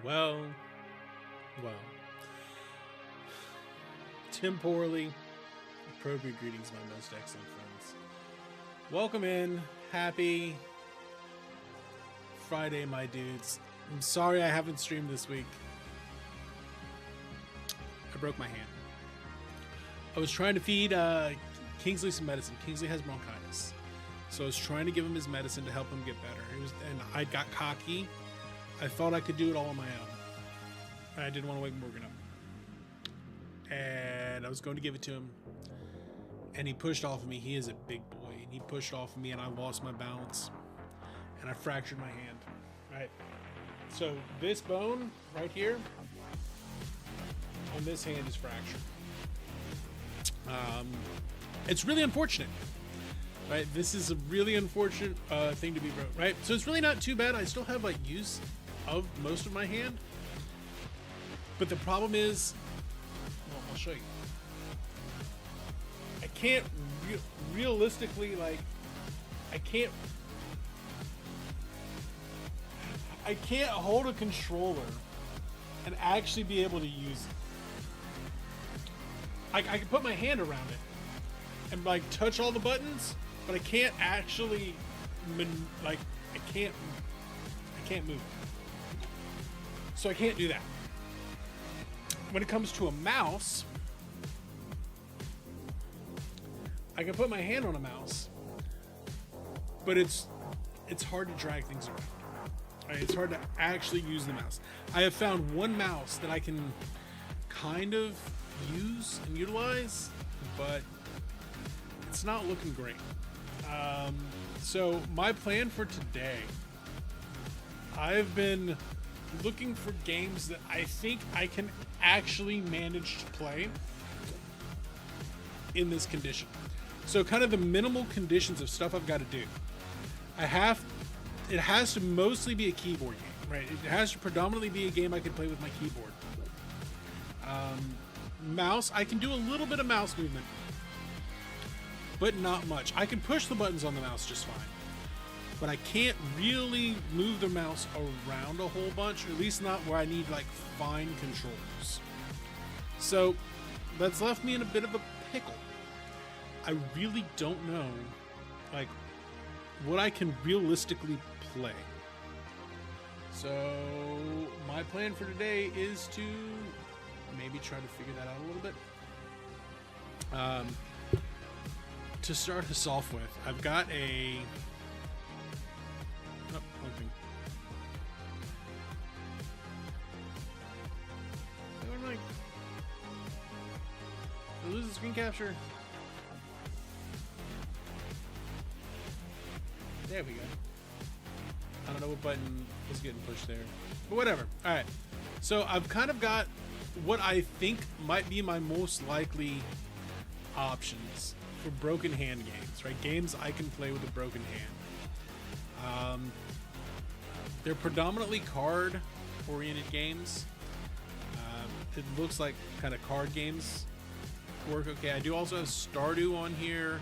Well, well. Temporally, appropriate greetings, my most excellent friends. Welcome in. Happy Friday, my dudes. I'm sorry I haven't streamed this week. I broke my hand. I was trying to feed Kingsley some medicine. Kingsley has bronchitis. So I was trying to give him his medicine to help him get better. And I got cocky. I thought I could do it all on my own. And I didn't want to wake Morgan up. And I was going to give it to him. And he pushed off of me. He is a big boy. And he pushed off of me and I lost my balance. And I fractured my hand. Right? So this bone right here on this hand is fractured. It's really unfortunate. Right? This is a really unfortunate thing to be broke. Right? So it's really not too bad. I still have like use of most of my hand. But the problem is, well, I'll show you. I can't realistically, like, I can't hold a controller and actually be able to use it. I can put my hand around it and like touch all the buttons, but I can't actually, I can't move. So I can't do that. When it comes to a mouse, I can put my hand on a mouse, but it's hard to drag things around. Right? It's hard to actually use the mouse. I have found one mouse that I can kind of use and utilize, but it's not looking great. So my plan for today, I've been looking for games that I think I can actually manage to play in this condition. So kind of the minimal conditions of stuff I've got to do. It has to mostly be a keyboard game, right? It has to predominantly be a game I can play with my keyboard. Mouse, I can do a little bit of mouse movement, but not much. I can push the buttons on the mouse just fine, but I can't really move the mouse around a whole bunch, or at least not where I need like fine controls. So that's left me in a bit of a pickle. I really don't know like what I can realistically play. So my plan for today is to maybe try to figure that out a little bit. To start us off with, I've got a one thing. Never mind. I lose the screen capture. There we go. I don't know what button was getting pushed there, but whatever. All right. So I've kind of got what I think might be my most likely options for broken hand games, right? Games I can play with a broken hand. They're predominantly card-oriented games. It looks like kind of card games work okay. I do also have Stardew on here.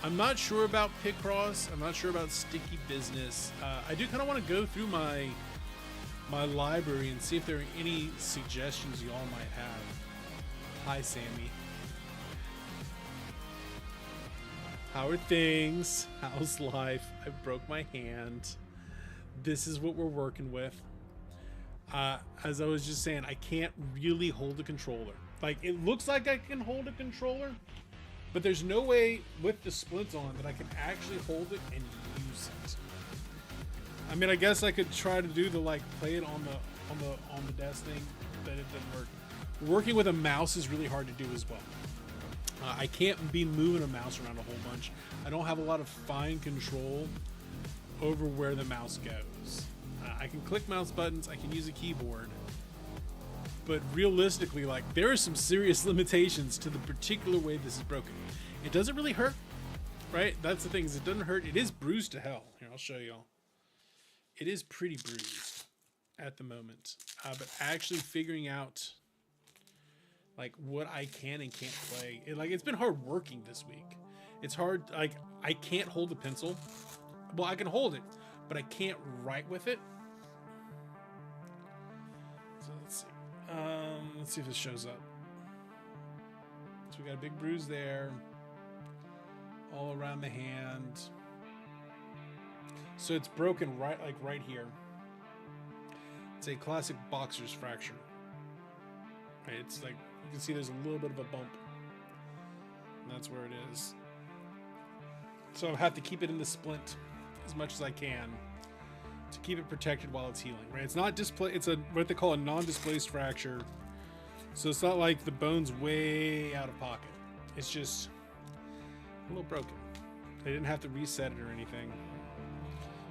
I'm not sure about Picross. I'm not sure about Sticky Business. I do kind of want to go through my library and see if there are any suggestions y'all might have. Hi, Sammy. How are things? How's life? I broke my hand. This is what we're working with. As I was just saying, I can't really hold a controller. Like, it looks like I can hold a controller, but there's no way with the splits on that I can actually hold it and use it. I mean, I guess I could try to do the like play it on the desk thing, but it doesn't work. Working with a mouse is really hard to do as well. I can't be moving a mouse around a whole bunch. I don't have a lot of fine control over where the mouse goes. I can click mouse buttons. I can use a keyboard. But realistically, like, there are some serious limitations to the particular way this is broken. It doesn't really hurt, right? That's the thing, is it doesn't hurt. It is bruised to hell. Here, I'll show y'all. It is pretty bruised at the moment. But actually figuring out like what I can and can't play. It's been hard working this week. It's hard, like, I can't hold a pencil. Well, I can hold it, but I can't write with it. Let's see if it shows up. So we got a big bruise there, all around the hand. So it's broken right here. It's a classic boxer's fracture. Right, it's like you can see there's a little bit of a bump, and that's where it is. So I have to keep it in the splint as much as I can to keep it protected while it's healing. Right, it's not display. It's a what they call a non-displaced fracture. So it's not like the bone's way out of pocket. It's just a little broken. They didn't have to reset it or anything.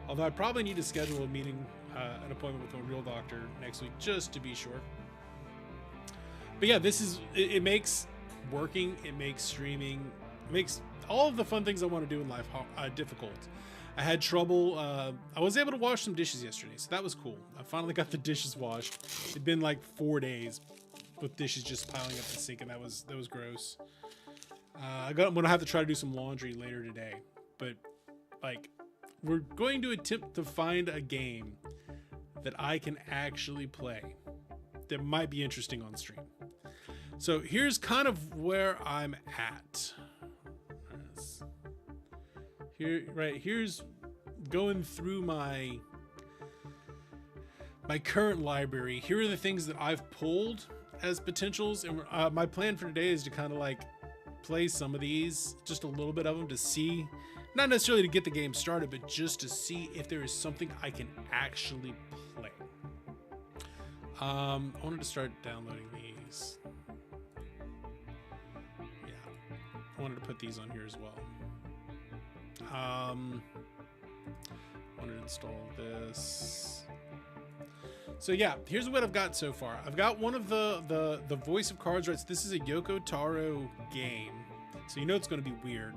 Although I probably need to schedule a meeting, an appointment with a real doctor next week just to be sure. But yeah, this is, it makes working, it makes streaming, it makes all of the fun things I want to do in life difficult. I had trouble, I was able to wash some dishes yesterday, so that was cool. I finally got the dishes washed. It'd been like 4 days with dishes just piling up the sink, and that was gross. I'm gonna have to try to do some laundry later today, but like, we're going to attempt to find a game that I can actually play that might be interesting on stream. So here's kind of where I'm at. Here's going through my current library. Here are the things that I've pulled as potentials, and my plan for today is to kind of like play some of these, just a little bit of them, to see, not necessarily to get the game started, but just to see if there is something I can actually play. I wanted to start downloading these. Yeah, I wanted to put these on here as well. Wanted to install this. So yeah, here's what I've got so far. I've got one of the Voice of Cards rights. This is a Yoko Taro game, so you know it's going to be weird.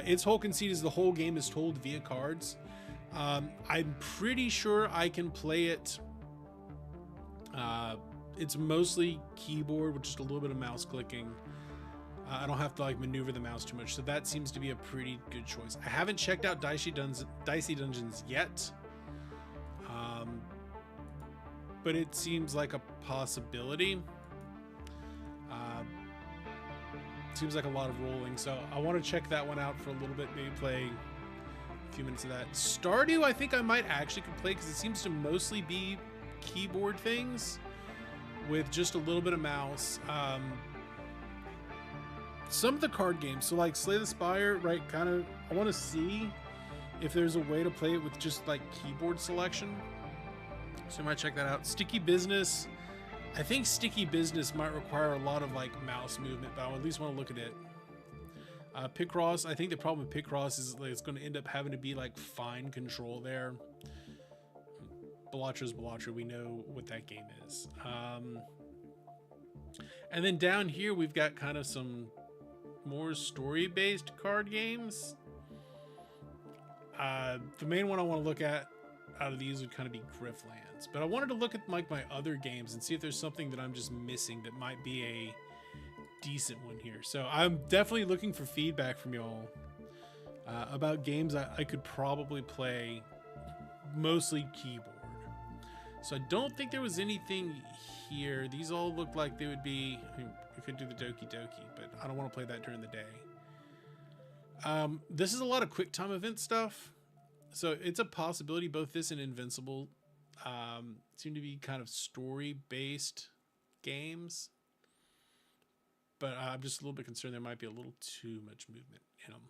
Its whole conceit is the whole game is told via cards. I'm pretty sure I can play it. It's mostly keyboard with just a little bit of mouse clicking. I don't have to like maneuver the mouse too much, so that seems to be a pretty good choice. I haven't checked out Dicey Dungeons yet, but it seems like a possibility. Seems like a lot of rolling, so I want to check that one out for a little bit, maybe play a few minutes of that. Stardew, I think I might actually could play, because it seems to mostly be keyboard things with just a little bit of mouse. Some of the card games, so like Slay the Spire, right, kind of, I want to see if there's a way to play it with just like keyboard selection, so I might check that out. Sticky Business, I think Sticky Business might require a lot of like mouse movement, but I at least want to look at it. Picross, I think the problem with Picross is like it's going to end up having to be like fine control there. Balattra's Balattra, we know what that game is. And then down here we've got kind of some more story-based card games. The main one I want to look at out of these would kind of be Griftlands, but I wanted to look at like my other games and see if there's something that I'm just missing that might be a decent one here. So I'm definitely looking for feedback from y'all about games I could probably play, mostly keyboard. So I don't think there was anything here. These all look like they would be, I mean, we could do the Doki Doki, but I don't want to play that during the day. This is a lot of quick time event stuff, so it's a possibility. Both this and Invincible seem to be kind of story-based games, but I'm just a little bit concerned there might be a little too much movement in them.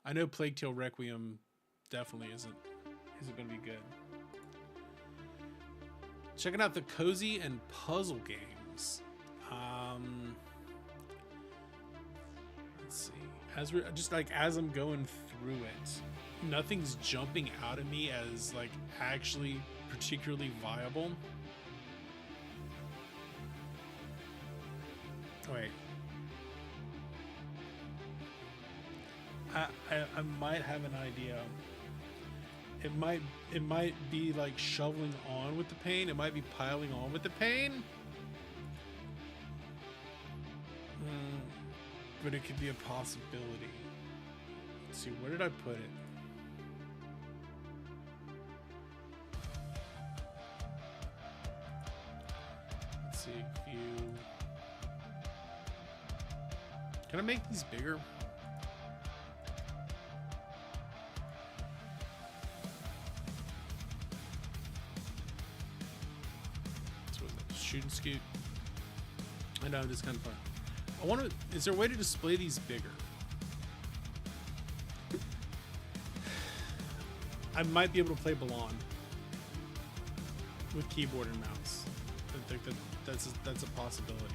I know Plague Tale Requiem definitely isn't going to be good. Checking out the cozy and puzzle games. Let's see. As I'm going through it, nothing's jumping out at me as like actually particularly viable. Wait. I might have an idea. It might be like shoveling on with the pain. It might be piling on with the pain. But it could be a possibility. Let's see, where did I put it? Can I make these bigger? So shoot and scoot. I know, it's kind of fun. I want to. Is there a way to display these bigger? I might be able to play Balan with keyboard and mouse. I think that's a possibility.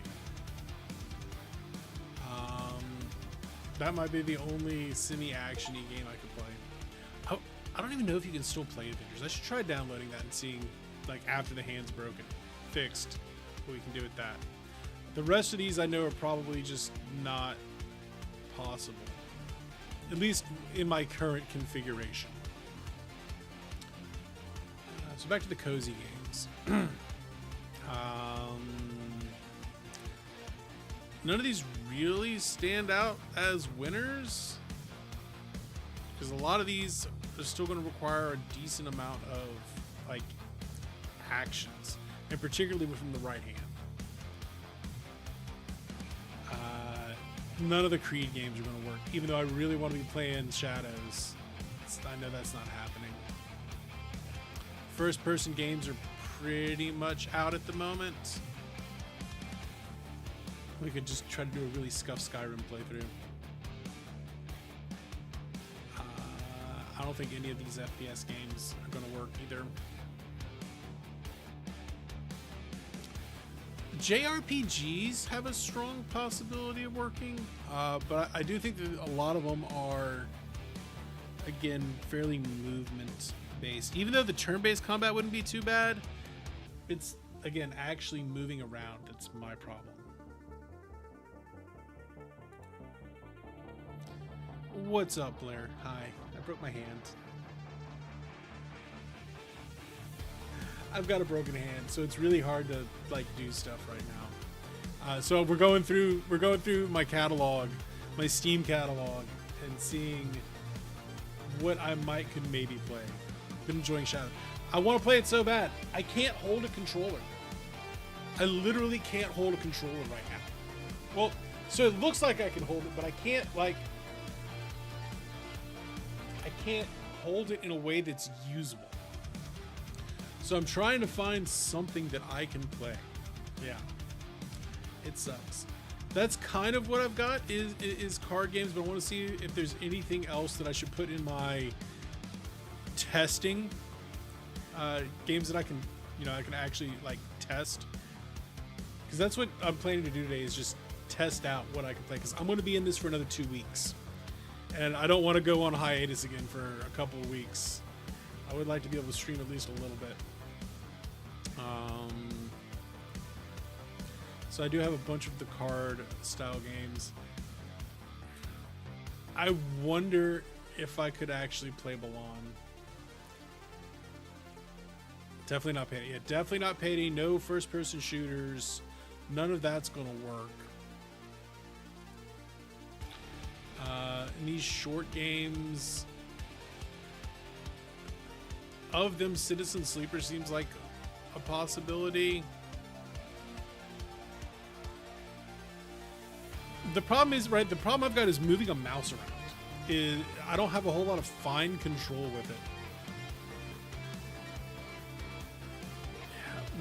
That might be the only semi-actiony game I could play. I don't even know if you can still play Avengers. I should try downloading that and seeing, like, after the hand's broken, fixed, what we can do with that. The rest of these I know are probably just not possible, at least in my current configuration. So back to the cozy games. None of these really stand out as winners, because a lot of these are still going to require a decent amount of, like, actions, and particularly from the right hand. None of the Creed games are going to work, even though I really want to be playing Shadows. I know that's not happening. First-person games are pretty much out at the moment. We could just try to do a really scuffed Skyrim playthrough. I don't think any of these FPS games are going to work either. JRPGs have a strong possibility of working, but I do think that a lot of them are, again, fairly movement-based. Even though the turn-based combat wouldn't be too bad, it's, again, actually moving around that's my problem. What's up, Blair? Hi. I broke my hand. I've got a broken hand, so it's really hard to, like, do stuff right now. So we're going through my catalog, my Steam catalog, and seeing what I could maybe play. Been enjoying Shadow. I want to play it so bad. I can't hold a controller. I literally can't hold a controller right now. Well, so it looks like I can hold it, but I can't, like, I can't hold it in a way that's usable. So I'm trying to find something that I can play. Yeah, it sucks. That's kind of what I've got is card games, but I want to see if there's anything else that I should put in my testing games that I can, I can actually, like, test. Because that's what I'm planning to do today, is just test out what I can play. Because I'm going to be in this for another 2 weeks, and I don't want to go on hiatus again for a couple of weeks. I would like to be able to stream at least a little bit. So I do have a bunch of the card style games. I wonder if I could actually play Balan. Definitely not Payday. Yeah, definitely not Payday. No first person shooters. None of that's gonna work. In these short games, of them, Citizen Sleeper seems like a possibility. The problem is, right, the problem I've got is moving a mouse around. I don't have a whole lot of fine control with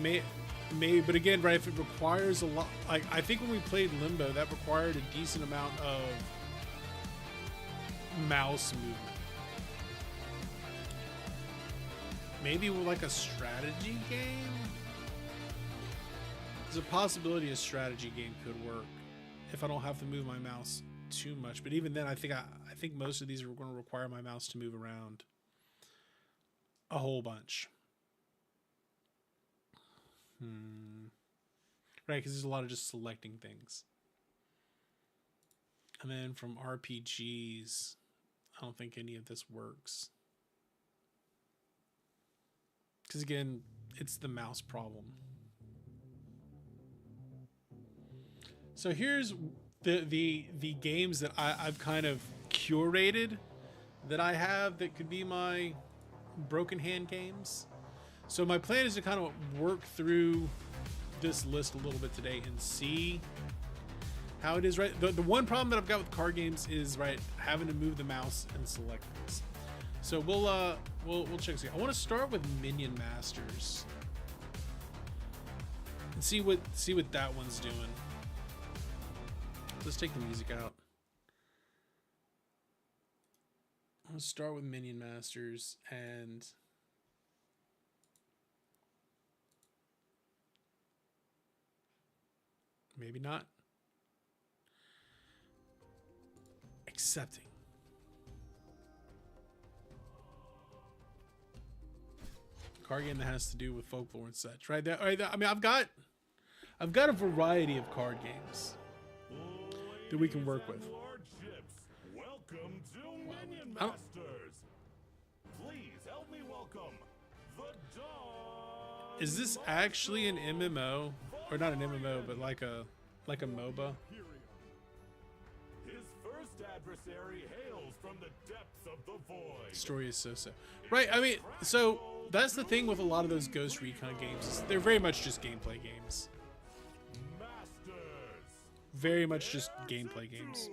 it. But again, right, if it requires a lot, like, I think when we played Limbo, that required a decent amount of mouse movement. Maybe with, like, a strategy game? There's a possibility a strategy game could work if I don't have to move my mouse too much. But even then, I think most of these are going to require my mouse to move around a whole bunch. Right, because there's a lot of just selecting things. And then from RPGs, I don't think any of this works. Because again, it's the mouse problem. So here's the games that I've kind of curated that I have that could be my broken hand games. So my plan is to kind of work through this list a little bit today and see how it is, right? The one problem that I've got with card games is, right, having to move the mouse and select things. So we'll check. I want to start with Minion Masters and see what that one's doing. Let's take the music out. I'm gonna start with Minion Masters and maybe not. Accepting. Card game that has to do with folklore and such, right? I mean, I've got a variety of card games that we can work with. Welcome to Minion Masters. Please help me welcome the Dawn. Is this actually an MMO, or not an MMO, but like a MOBA? His first adversary hails from the depths of the void. Story is so. Right, I mean, so that's the thing with a lot of those Ghost Recon games. Is they're very much just gameplay games. Masters. Very much just gameplay games.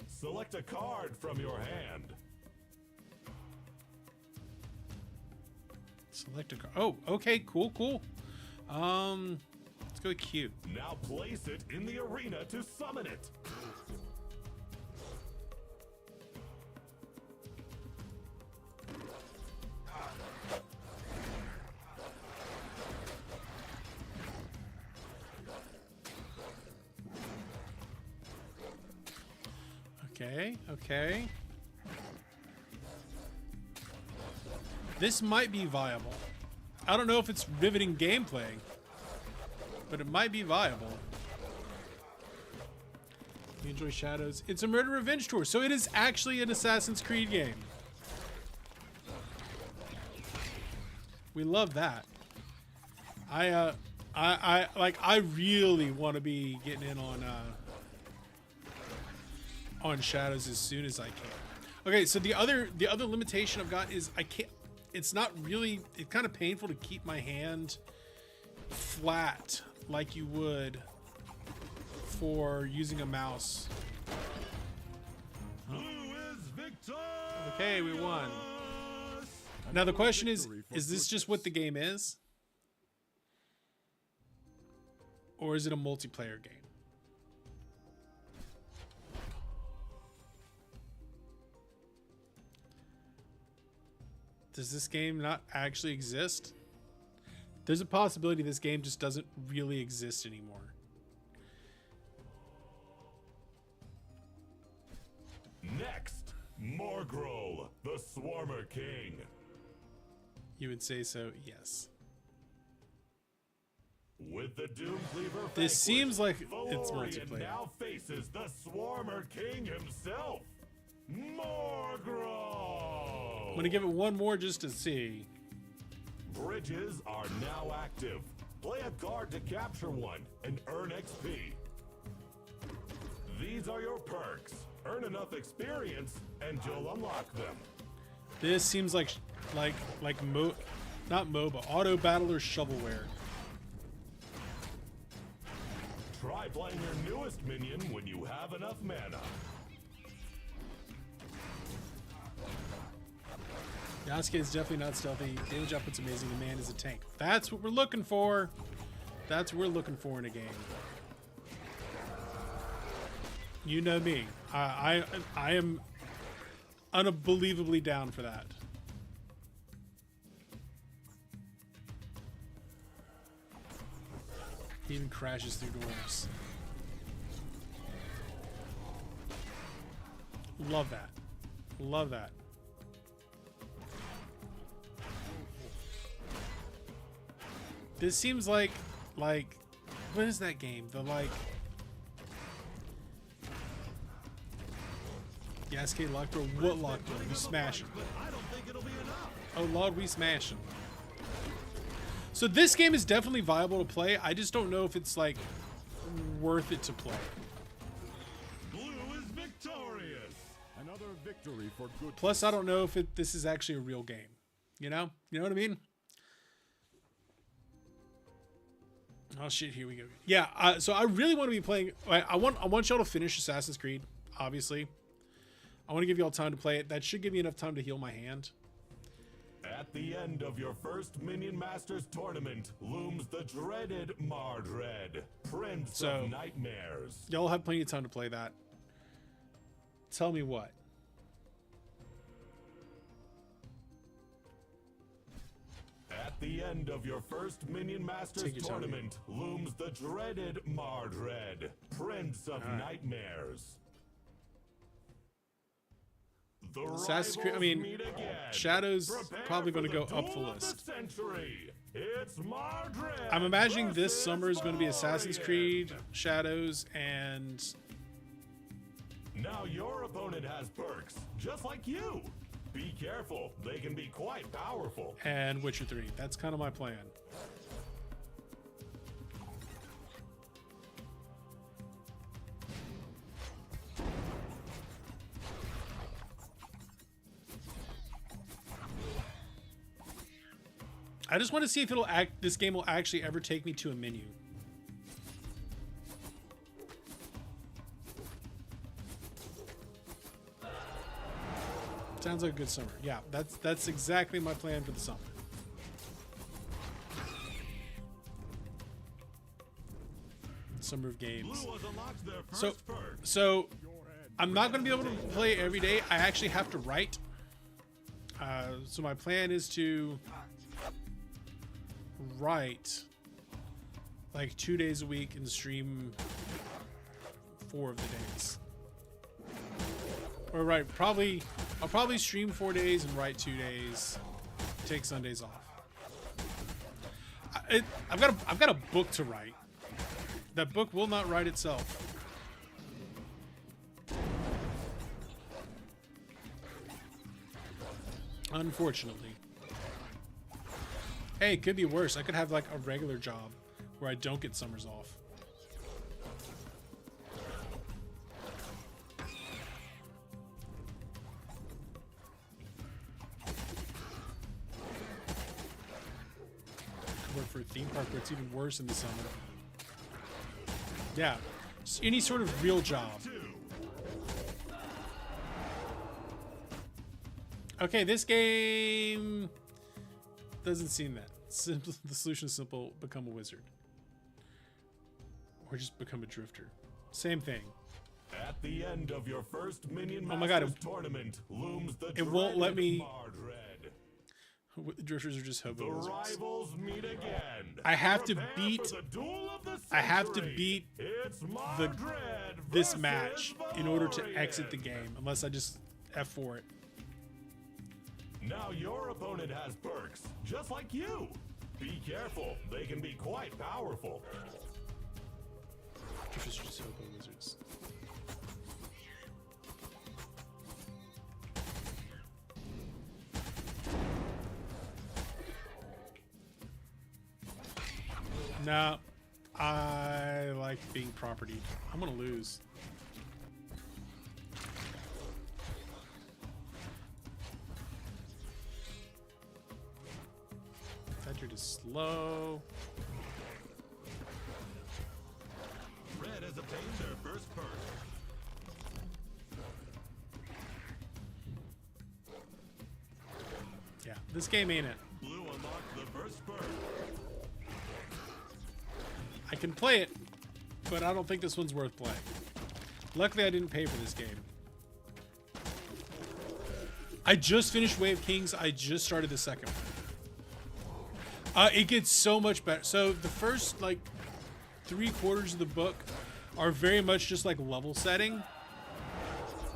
Select a card from your hand. Select a card. Oh, okay, cool. Let's go with Q. Now place it in the arena to summon it. Okay. This might be viable. I don't know if it's riveting gameplay, but it might be viable. You enjoy Shadows? It's a murder revenge tour, so it is actually an Assassin's Creed game. We love that. I really want to be getting in on Shadows as soon as I can. Okay, so the other limitation I've got is I can't. It's not really. It's kind of painful to keep my hand flat like you would for using a mouse. Blue is victorious. Okay, we won. Now the question is this just what the game is? Or is it a multiplayer game? Does this game not actually exist? There's a possibility this game just doesn't really exist anymore. Next, Morgrol, the Swarmer King. You would say so, yes. With the Doomcleaver This seems like it's Valorian multiplayer. now faces the Swarmer King himself, Morgrol. I'm gonna give it one more just to see. Bridges are now active. Play a card to capture one and earn XP. These are your perks. Earn enough experience and you'll unlock them. This seems like not MOBA, auto battle or shovelware. Try playing your newest minion when you have enough mana. Yasuke is definitely not stealthy. Damage output's amazing. The man is a tank. That's what we're looking for. That's what we're looking for in a game. You know me. I am unbelievably down for that. He even crashes through doors. Love that. Love that. This seems like what is that game? The Yasuke locked door. What locked door? We smashing. Oh Lord, we smashing. So this game is definitely viable to play. I just don't know if it's like worth it to play. Blue is victorious. Another victory for good. Plus, I don't know if this is actually a real game. You know what I mean? Oh shit! Here we go. Yeah. So I really want to be playing. I want y'all to finish Assassin's Creed. Obviously, I want to give y'all time to play it. That should give me enough time to heal my hand. At the end of your first Minion Masters tournament looms the dreaded Mardred, Prince of Nightmares. Y'all have plenty of time to play that. Tell me what. At the end of your first Minion Masters tournament looms the dreaded Mardred, Prince of Nightmares. The Assassin's Creed, I mean, Shadow's probably going to go up the list. It's Mardred. I'm imagining this summer is going to be Assassin's Creed, Shadows, and... Now your opponent has perks, just like you. Be careful, they can be quite powerful. And Witcher 3. That's kind of my plan. I just want to see if this game will actually ever take me to a menu. Sounds like a good summer. Yeah, that's exactly my plan for the summer. Summer of games. So I'm not going to be able to play every day. I actually have to write. So my plan is to write like 2 days a week and stream 4 of the days. Or right, I'll probably stream 4 days and write 2 days. Take Sundays off. I've got a book to write. That book will not write itself. Unfortunately. Hey, it could be worse. I could have like a regular job where I don't get summers off. Work for a theme park where it's even worse in the summer. Yeah, just any sort of real job. Okay, this game doesn't seem that. Simple, the solution is simple: become a wizard, or just become a drifter. Same thing. At the end of your first Minion Oh my God, Masters tournament looms the it won't let me. Mardred. Drifters are just hobo The wizards. rivals meet again. I have to Prepare beat. for the duel of the I have to century. beat It's the Mardred this versus match in order to exit the Valorian. game, unless I just F4 it. Now your opponent has perks, just like you. Be careful, they can be quite powerful. Drifters are just hobo wizards. Nah, I like being property. I'm gonna lose. That dude is slow. Red has obtained their first perk. Yeah, this game ain't it. Blue unlocked the first perk. I can play it, but I don't think this one's worth playing. Luckily, I didn't pay for this game. I just finished Way of Kings. I just started the second one. It gets so much better. So the first, like, 3/4 of the book are very much just like level setting.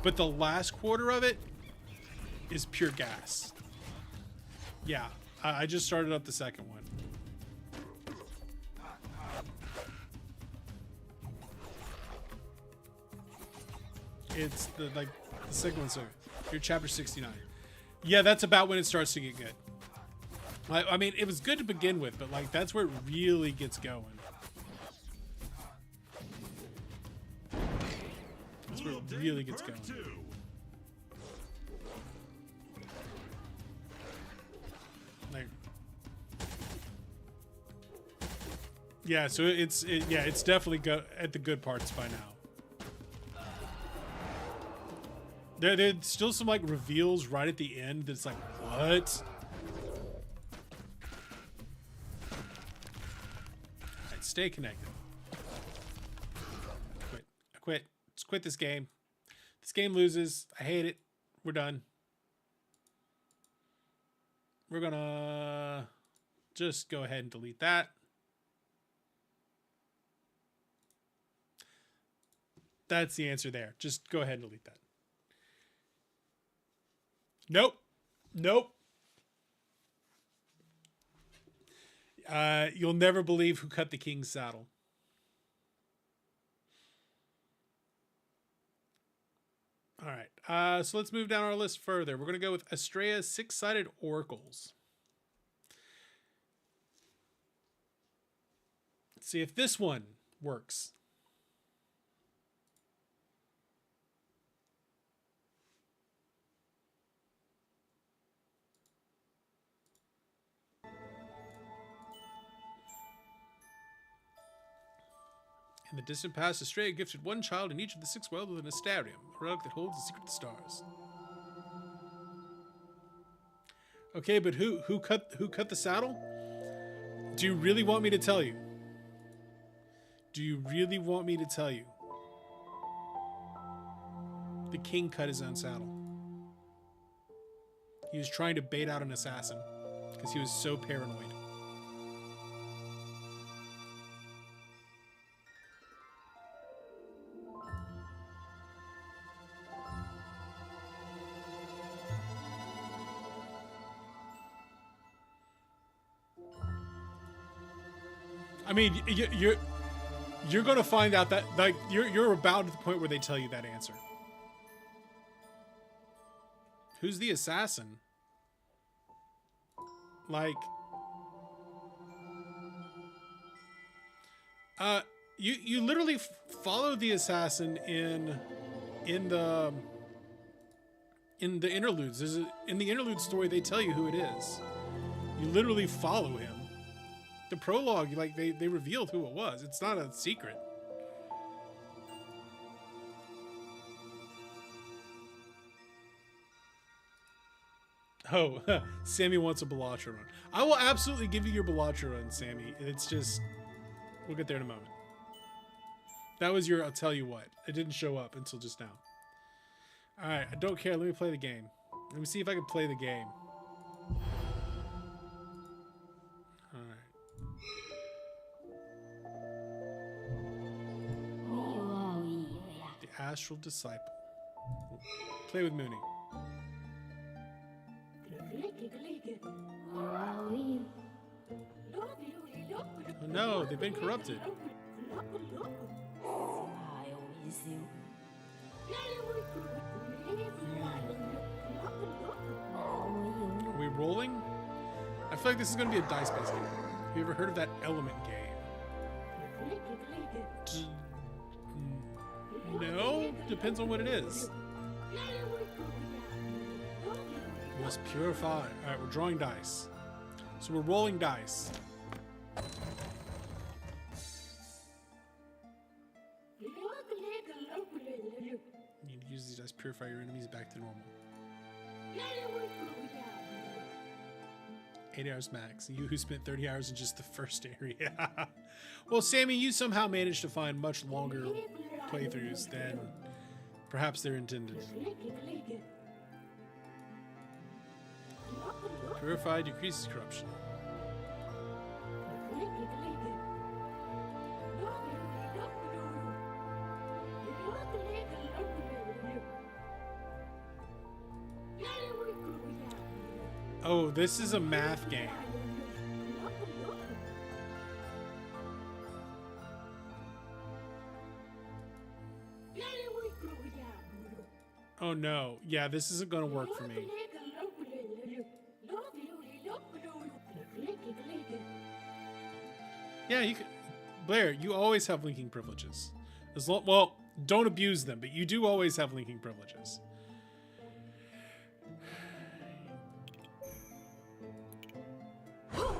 But the last quarter of it is pure gas. Yeah, I just started up the second one. It's the second one, so you're chapter 69. Yeah, that's about when it starts to get good. I mean, it was good to begin with, but like that's where it really gets going. That's where it really gets going. Like, Yeah, so it's definitely at the good parts by now. There's still some like reveals right at the end that's like, what? Alright, stay connected. I quit. Let's quit this game. This game loses. I hate it. We're done. We're gonna just go ahead and delete that. That's the answer there. Just go ahead and delete that. Nope. Nope. You'll never believe who cut the king's saddle. All right. So let's move down our list further. We're going to go with Astrea's six-sided oracles. Let's see if this one works. In the distant past, Astrea gifted one child in each of the six worlds with an Astarium, a relic that holds the secret of the stars. Okay, but who cut the saddle? Do you really want me to tell you? Do you really want me to tell you? The king cut his own saddle. He was trying to bait out an assassin because he was so paranoid. I mean, you're gonna find out that like you're about at the point where they tell you that answer. Who's the assassin? Like, you literally follow the assassin in the interludes. In the interlude story, they tell you who it is. You literally follow him. The prologue, like they revealed who it was. It's not a secret. Oh, Sammy wants a Balatro run. I will absolutely give you your Balatro run, Sammy. It's just, we'll get there in a moment. That was your I'll tell you what. It didn't show up until just now. All right, I don't care. Let me play the game. Let me see if I can play the game. All right. The Astral Disciple. Play with Mooney. Oh no, they've been corrupted. Are we rolling? I feel like this is going to be a dice-based game. Have you ever heard of that Element game? No? Depends on what it is. We must purify. Alright, we're drawing dice. So we're rolling dice. You need to use these dice to purify your enemies back to normal. 8 hours max. You who spent 30 hours in just the first area. Well, Sammy, you somehow managed to find much longer playthroughs than perhaps they're intended. Purify decreases corruption. Oh, this is a math game. Oh no. Yeah, this isn't going to work for me. Yeah, you can, Blair, you always have linking privileges. As long, well, don't abuse them, but you do always have linking privileges. Okay.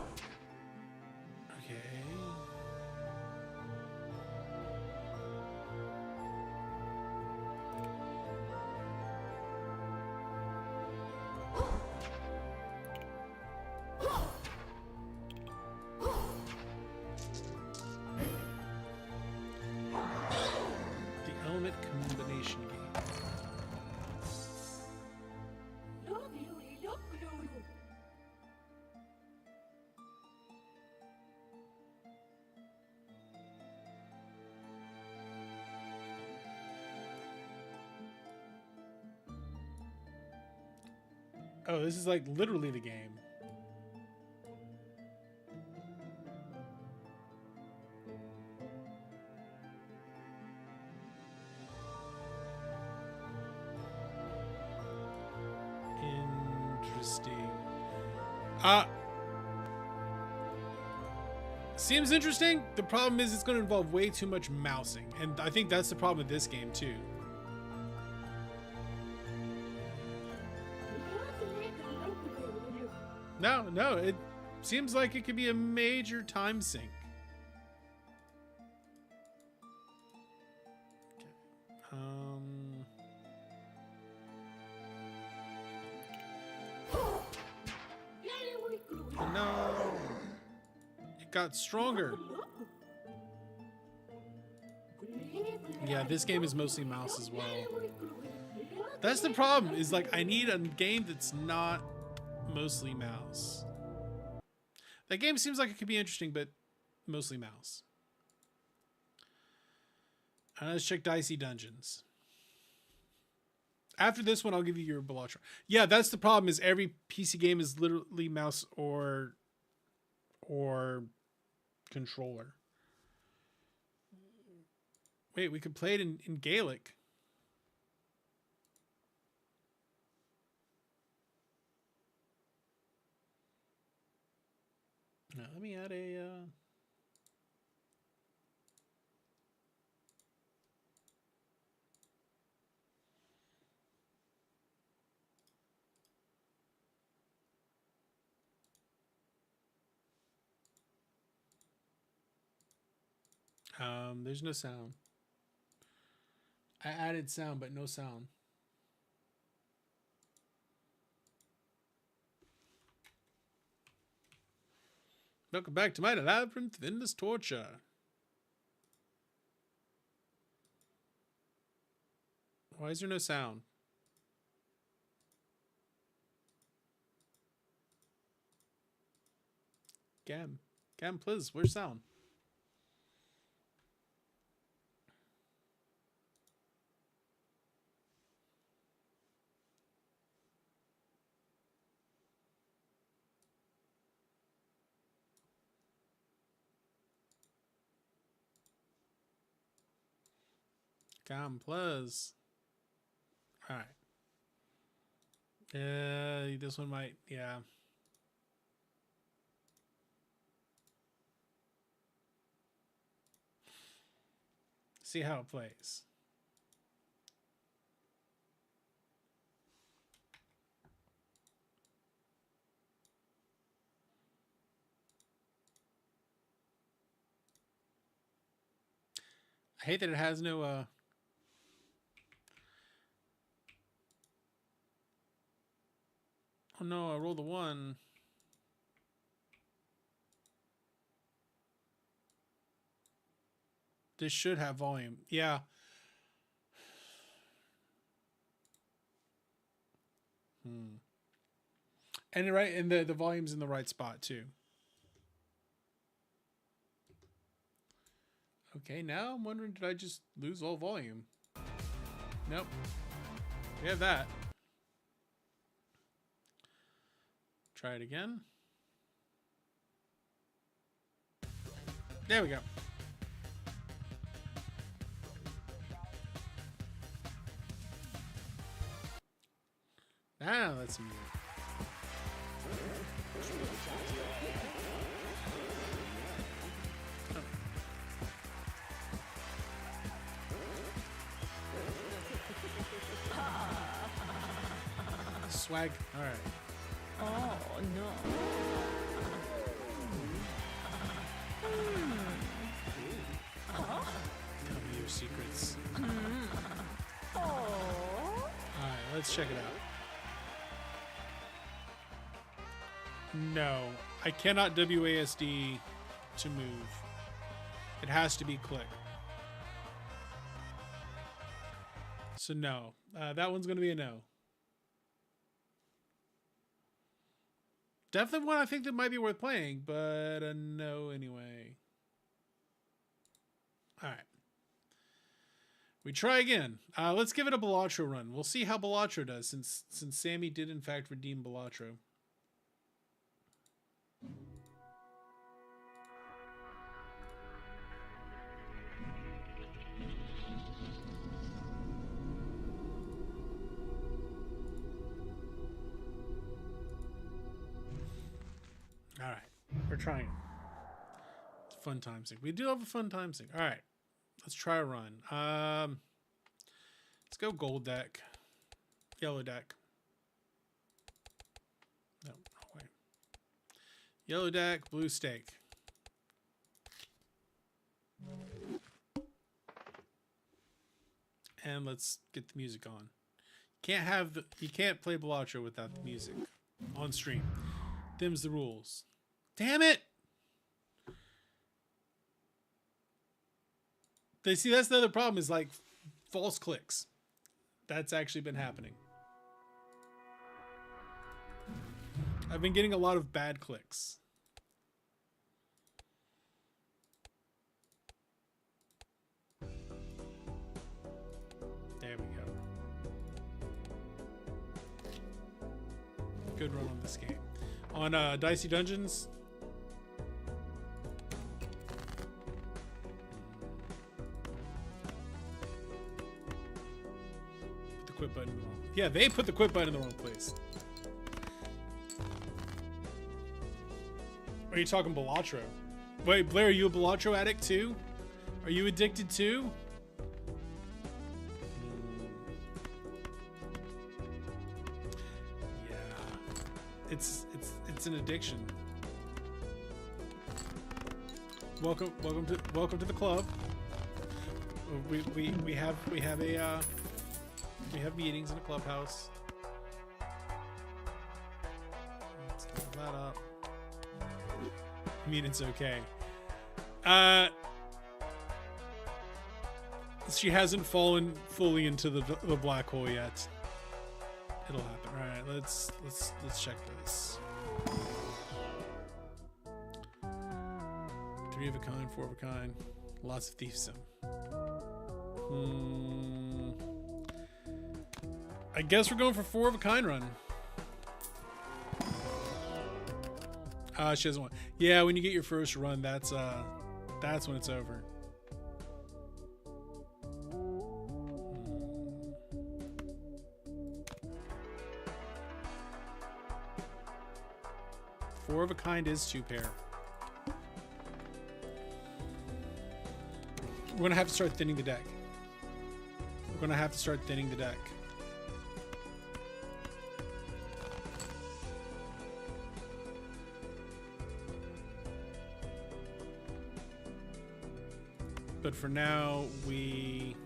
Oh, this is like literally the game. Interesting. Seems interesting. The problem is it's going to involve way too much mousing, and I think that's the problem with this game too. No, it seems like it could be a major time sink. No, it got stronger. Yeah, this game is mostly mouse as well. That's the problem, is like I need a game that's not mostly mouse. That game seems like it could be interesting, but mostly mouse. Let's check Dicey Dungeons. After this one, I'll give you your Balatron. Yeah, that's the problem, is every PC game is literally mouse or controller. Wait, we could play it in Gaelic. Now, let me add a... there's no sound. I added sound, but no sound. Welcome back to my Labyrinth of Endless Torture. Why is there no sound? Gam, please, where's sound? Gam, please. All right. This one might, yeah. See how it plays. I hate that it has no oh no, I rolled a 1. This should have volume. Yeah. And right, and the volume's in the right spot too. Okay, now I'm wondering, did I just lose all volume? Nope. We have that. Try it again. There we go. Now let's move. Swag. All right. Oh no. Tell me your secrets. Oh. All right, let's check it out. No, I cannot WASD to move. It has to be click. So no, that one's going to be a no. Definitely one I think that might be worth playing, but a no anyway. All right. We try again. Let's give it a Balatro run. We'll see how Balatro does since Sammy did in fact redeem Balatro. All right, we're trying. It's a fun time sync. We do have a fun time sync. All right, let's try a run. Let's go gold deck, yellow deck. No, wait. Yellow deck, blue stake. And let's get the music on. You can't play Balatro without the music on stream. Them's the rules. Damn it! They see that's the other problem is like false clicks. That's actually been happening. I've been getting a lot of bad clicks. There we go. Good run on this game. On Dicey Dungeons. Put the quit button in the wrong. Yeah, they put the quit button in the wrong place. Are you talking Balatro? Wait, Blair, are you a Balatro addict too? Are you addicted too? Yeah. It's an addiction. Welcome to the club. We have meetings in the clubhouse. Let's leave that up. I mean, it's okay. She hasn't fallen fully into the black hole yet. It'll happen. All right, let's check this. 3 of a kind, 4 of a kind, lots of thieves. I guess we're going for 4 of a kind run. She doesn't want. Yeah, when you get your first run, that's when it's over. Four of a kind is 2 pair. We're gonna have to start thinning the deck. We're gonna have to start thinning the deck. But for now, we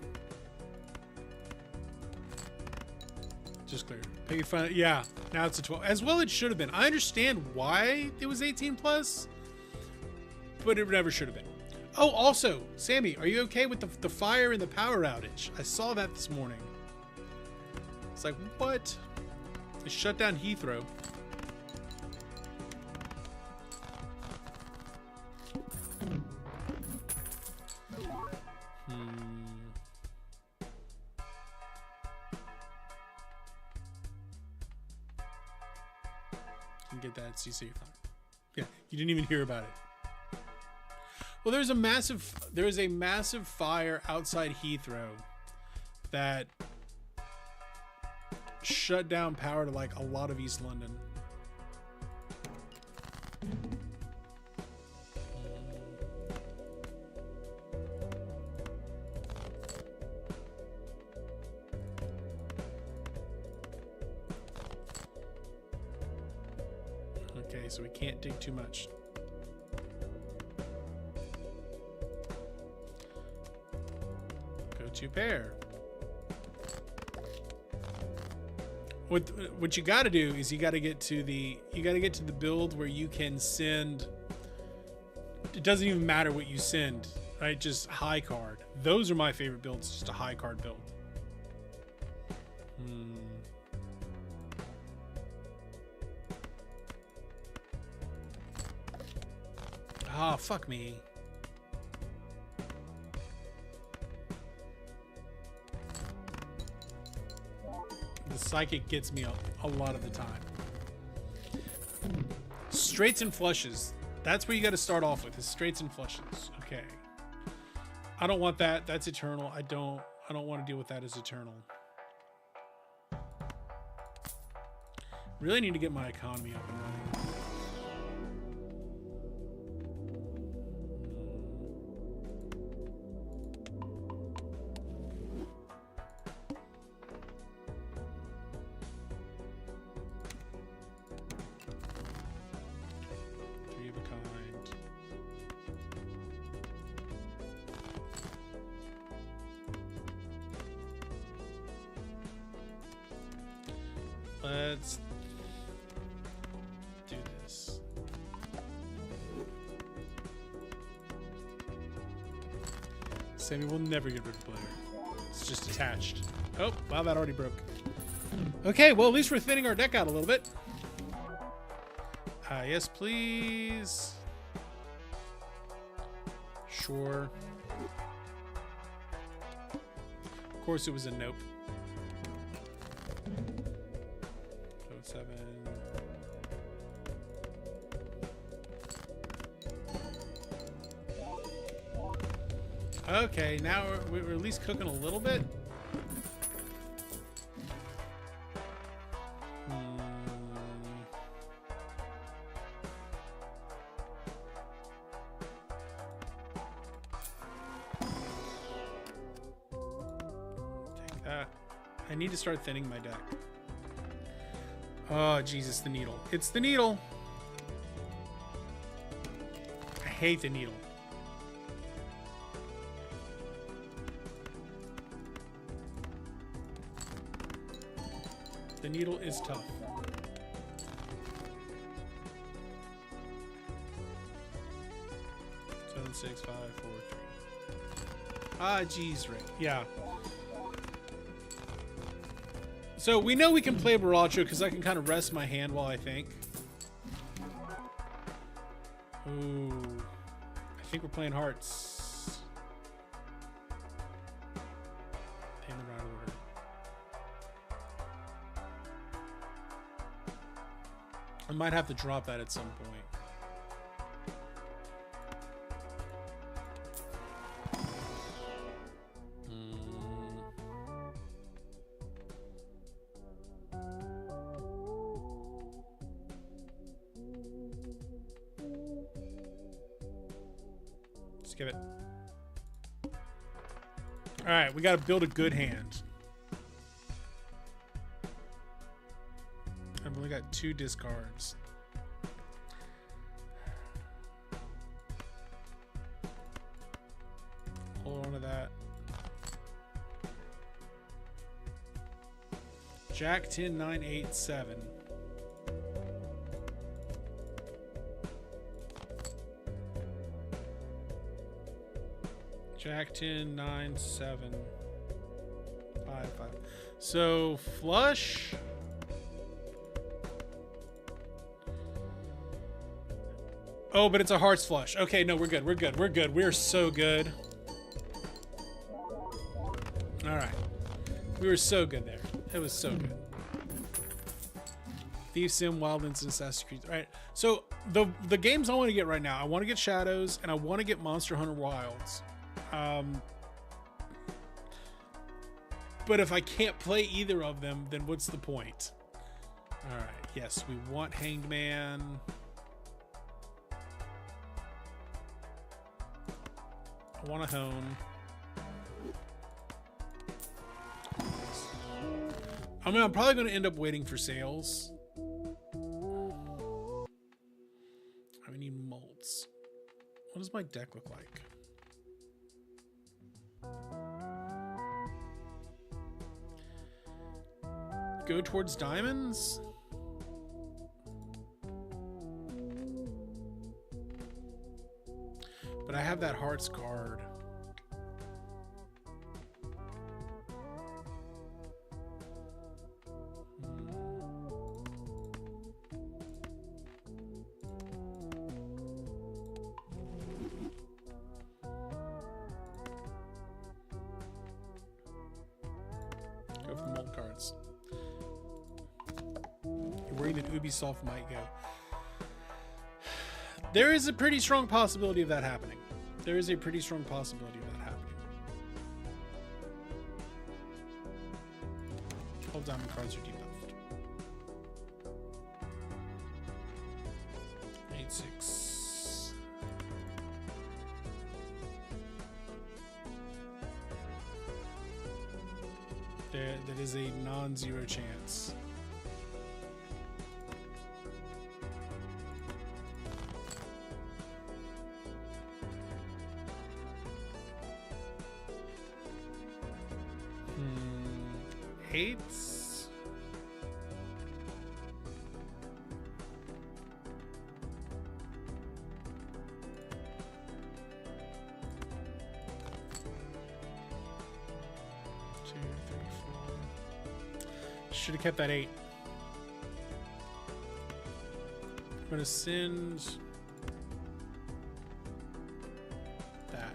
just cleared. Piggy fun. Yeah, now it's a 12. As well, it should have been. I understand why it was 18 plus, but it never should have been. Oh, also, Sammy, are you okay with the fire and the power outage? I saw that this morning. It's like, what? They shut down Heathrow. Get that CC fine. Yeah, you didn't even hear about it. Well, there's a massive fire outside Heathrow that shut down power to like a lot of East London. Okay, so we can't dig too much. Go to pair. What you got to do is you got to get to the build where you can send. It doesn't even matter what you send, right? Just high card. Those are my favorite builds. Just a high card build. Ah, fuck me. The psychic gets me a lot of the time. Straights and flushes. That's where you got to start off with, is straights and flushes. Okay. I don't want that. That's eternal. I don't want to deal with that as eternal. Really need to get my economy up and running. Three of a kind. Let's do this. Sammy will never get rid of Blair. It's just attached. Oh, wow, that already broke. Okay, well, at least we're thinning our deck out a little bit. Yes, please. Sure. Of course, it was a nope. 7. Okay, now we're at least cooking a little bit. Take that. I need to start thinning my deck. Oh, Jesus, the needle. It's the needle. I hate the needle. The needle is tough. Seven, 6, 5, 4, 3. Ah, geez, right. Yeah. So we know we can play Baratro because I can kind of rest my hand while I think. Ooh. I think we're playing hearts. In the right order. I might have to drop that at some point. Just give it. All right, we got to build a good hand. I've only got 2 discards. Hold on to that. Jack 10, 9, 8, 7. Jack 10, 9, 7, 5, 5. So flush. Oh, but it's a hearts flush. Okay, no, we're good. We're good. We're good. We're so good. All right. We were so good there. It was so good. Thief Sim, Wildlands, and Assassin's Creed. All right. So the games I want to get right now, I want to get Shadows and I want to get Monster Hunter Wilds. But if I can't play either of them, then what's the point? All right. Yes, we want Hanged Man. I want to hone. I mean, I'm probably going to end up waiting for sales. I need molds. What does my deck look like? Go towards diamonds? But I have that hearts card. Go for the mold cards. worry that Ubisoft might go. There is a pretty strong possibility of that happening. There is a pretty strong possibility of that happening. All diamond cards are debuffed. 8-6. That is a non-zero chance. Eights. Should have kept that 8. I'm gonna send that.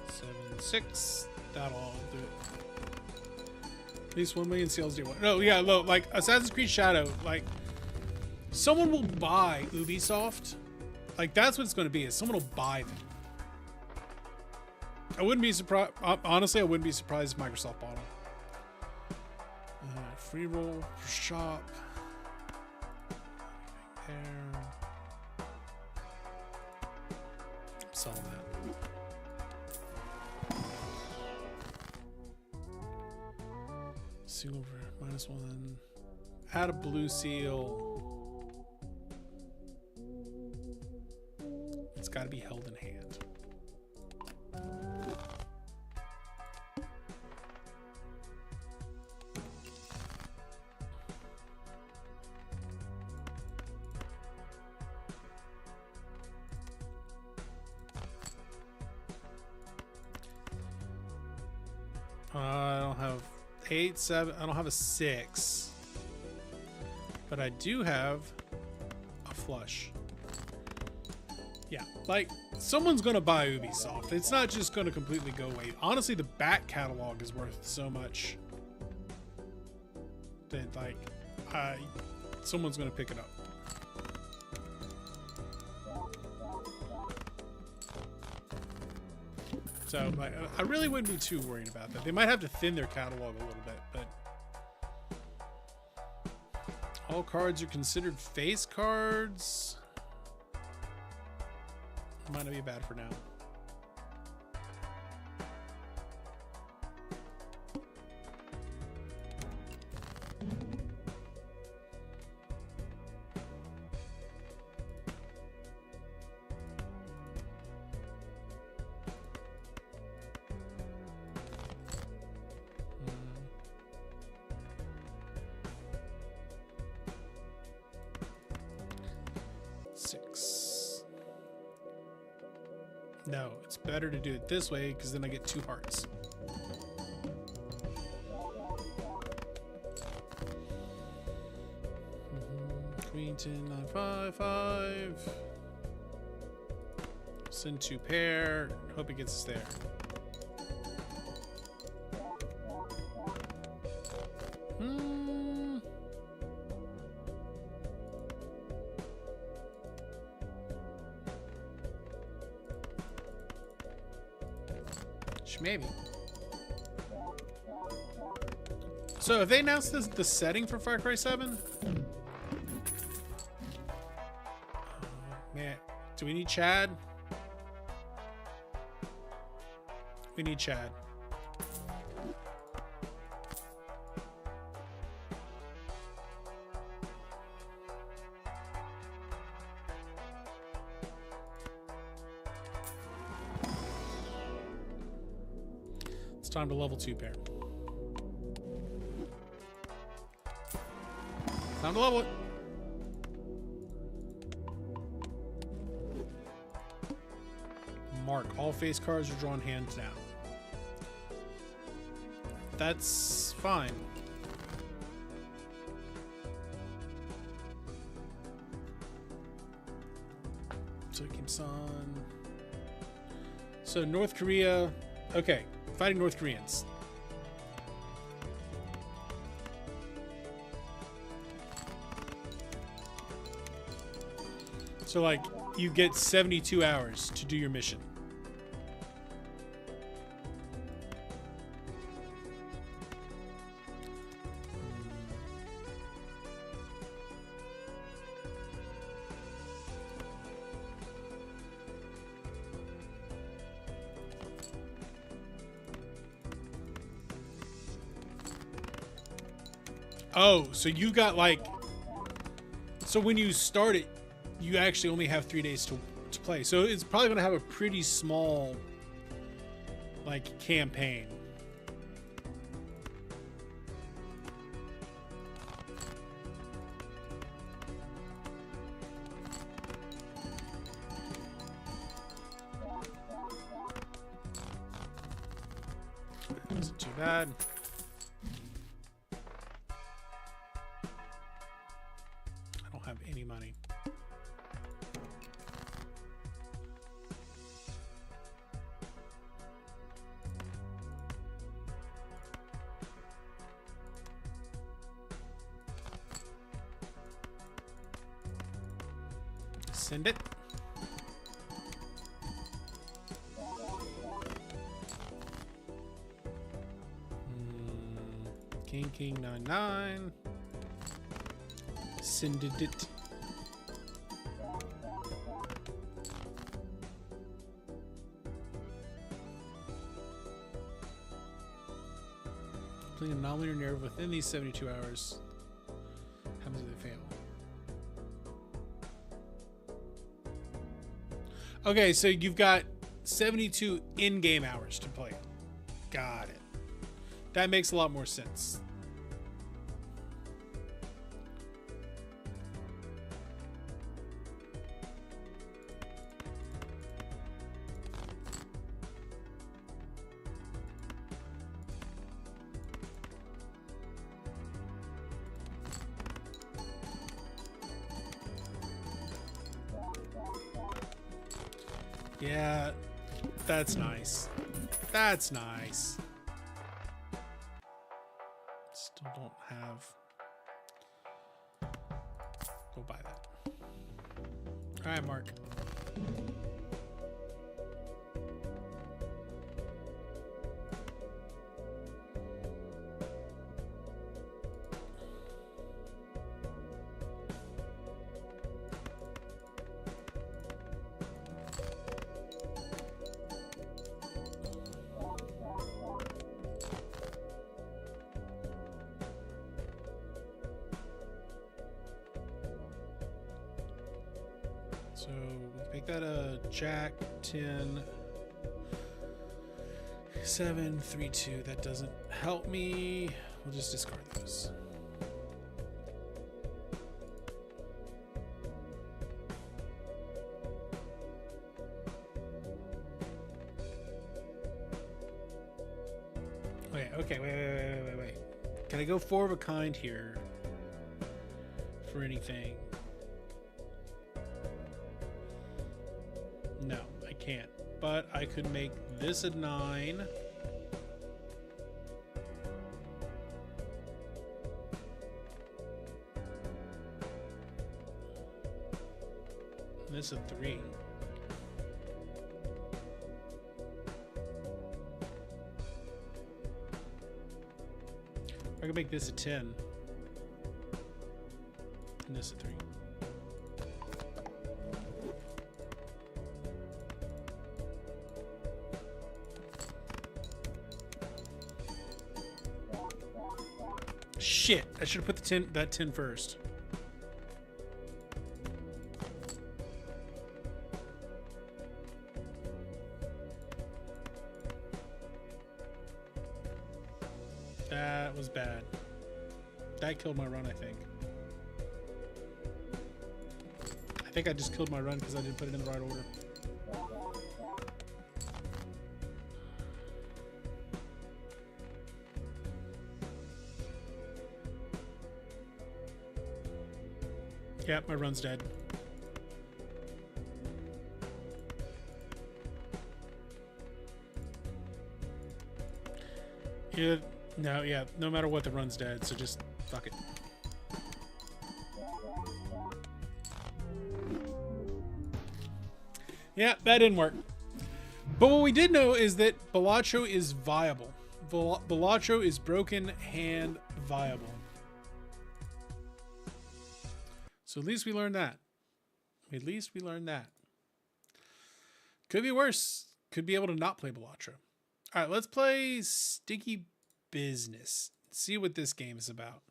Seven, 6. That'll do it. At least 1 million sales day one. No, yeah, look, like Assassin's Creed Shadow, like someone will buy Ubisoft. Like, that's what it's going to be, is someone will buy them. I wouldn't be surprised. Honestly, I wouldn't be surprised if Microsoft bought them. Free roll for shop. There. I'm selling that. Silver, -1. Add a blue seal. It's got to be held in hand. I don't have 8, 7. I don't have a 6. But I do have a flush. Yeah, like, someone's going to buy Ubisoft. It's not just going to completely go away. Honestly, the back catalog is worth so much that, like, someone's going to pick it up. So, like, I really wouldn't be too worried about that. They might have to thin their catalog a little bit, but all cards are considered face cards. Might not be bad for now. No, it's better to do it this way because then I get 2 hearts. Queen 10, 9, 5, 5. Send 2 pair. Hope it gets us there. Maybe. So if they announce the setting for Far Cry 7, man, do we need Chad? We need Chad. Time to level 2 pair. Time to level it. Mark. All face cards are drawn hands down. That's fine. Tsukim-san. So North Korea, okay, fighting North Koreans. So like you get 72 hours to do your mission. Oh, so you got like, so when you start it, you actually only have 3 days to play. So it's probably going to have a pretty small, like, campaign. Wasn't too bad. I don't have any money. Send it. King 99. Send it. Playing a nonlinear narrative within these 72 hours. How much do they fail? Okay, so you've got 72 in-game hours to play. Got it. That makes a lot more sense. Yeah, that's nice. That's nice. Still don't have. Go buy that. All right, Mark. So we make that a Jack 10 7 3 2. That doesn't help me. We'll just discard those. Okay, wait. Can I go four of a kind here for anything? No, I can't. But I could make this a 9. And this a 3. I could make this a 10. And this a 3. Shit, I should have put that 10 first. That was bad. That killed my run, I think. I think I just killed my run because I didn't put it in the right order. Yep, my run's dead. No, yeah, no matter what, the run's dead, so just fuck it. Yeah, that didn't work. But what we did know is that Balatro is viable. Balatro is broken hand viable. So at least we learned that. At least we learned that. Could be worse. Could be able to not play Balatro. All right, let's play Sticky Business. See what this game is about.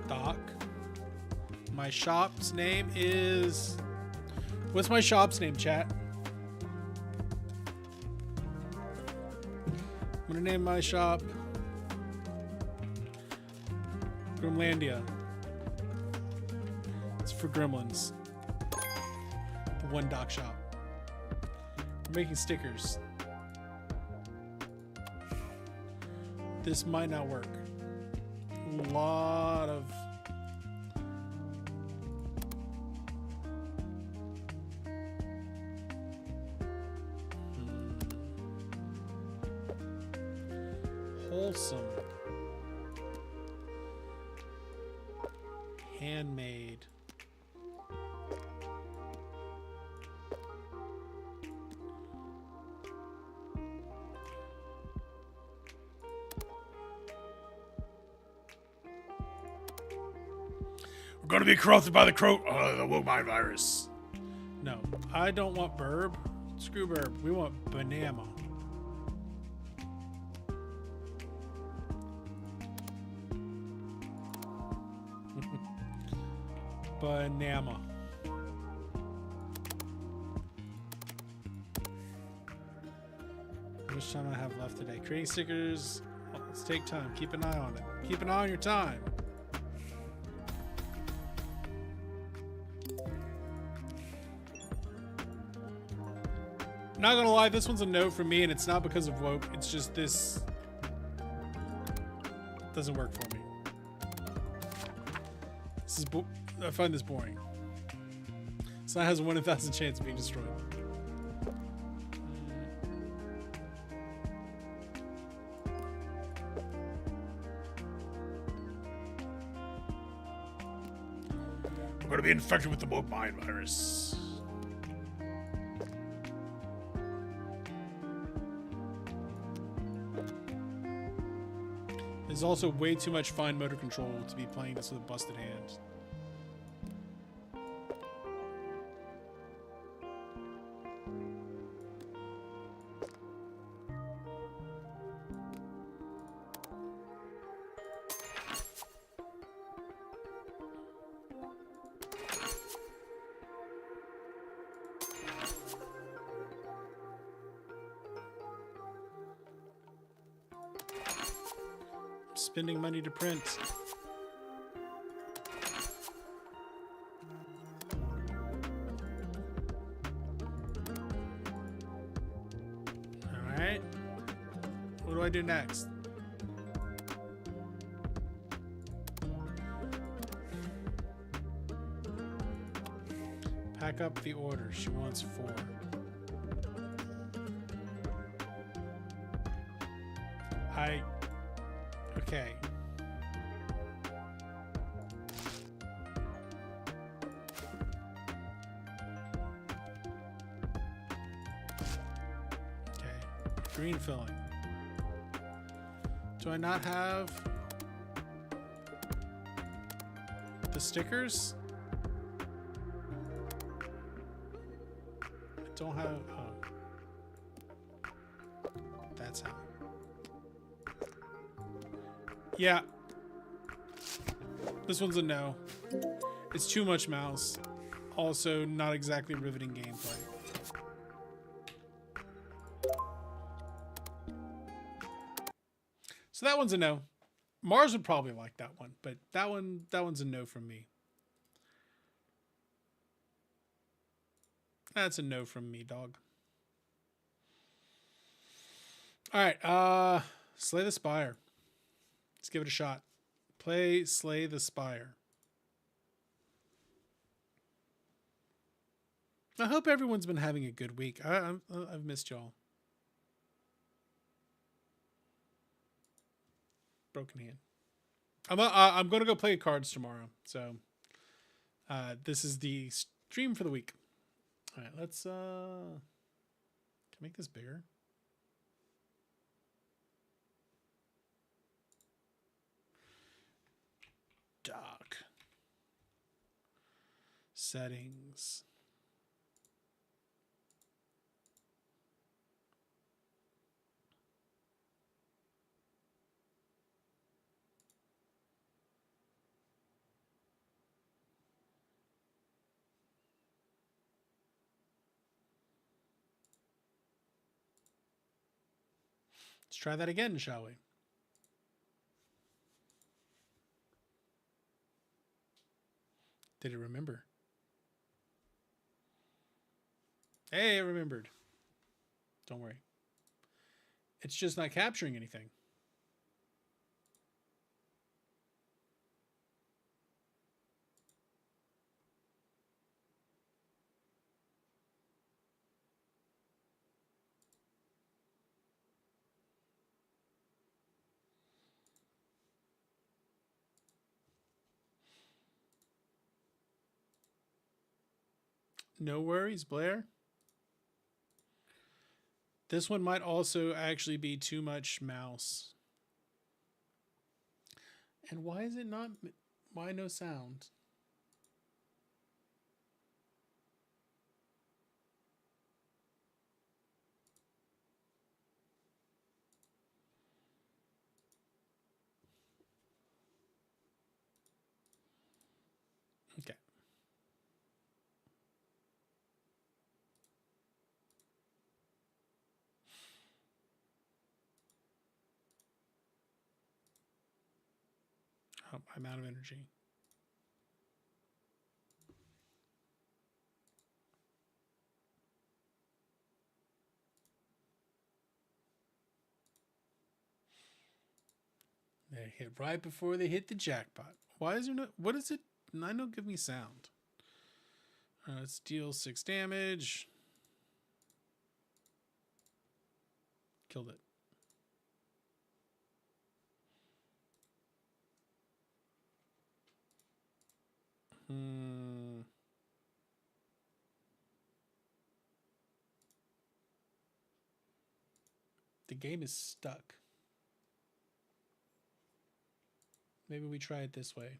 Doc. My shop's name is... What's my shop's name, chat? I'm gonna name my shop Grimlandia. It's for gremlins. The one Doc shop. We're making stickers. This might not work. A lot of... Wholesome. Handmade. We're going to be corrupted by the Womine virus. No, I don't want Burb. Screw Burb. We want Banana. Banana. How much time I have left today? Creating stickers. Oh, let's take time. Keep an eye on it. Keep an eye on your time. Not gonna lie, this one's a no for me, and it's not because of woke. It's just this doesn't work for me. This is I find this boring. So that has a 1 in 1,000 chance of being destroyed. We're going to be infected with the Womine virus. There's also way too much fine motor control to be playing this with a busted hand. Spending money to print. All right. What do I do next? Pack up the order. She wants 4. Okay. Okay. Green filling. Do I not have the stickers? I don't have... Oh. That's how. Yeah. This one's a no. It's too much mouse. Also, not exactly riveting gameplay. So that one's a no. Mars would probably like that one, but that one's a no from me. That's a no from me, dog. All right. Slay the Spire. Let's give it a shot. Play Slay the Spire. I hope everyone's been having a good week. I've missed y'all. Broken hand. I'm gonna go play cards tomorrow. So this is the stream for the week. All right, let's can I make this bigger? Dock. Settings. Let's try that again, shall we? Did it remember? Hey, it remembered. Don't worry. It's just not capturing anything. No worries, Blair. This one might also actually be too much mouse. And why is it not? Why no sound? Okay. Oh, I'm out of energy. They hit right before they hit the jackpot. Why is there no? What is it? I don't give me sound. Let's deal 6 damage. Killed it. The game is stuck. Maybe we try it this way.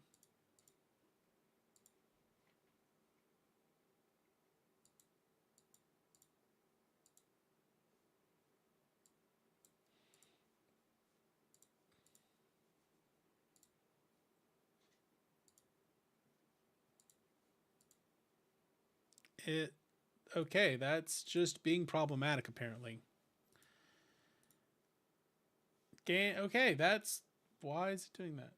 Okay, that's just being problematic apparently. Okay, that's why is it doing that?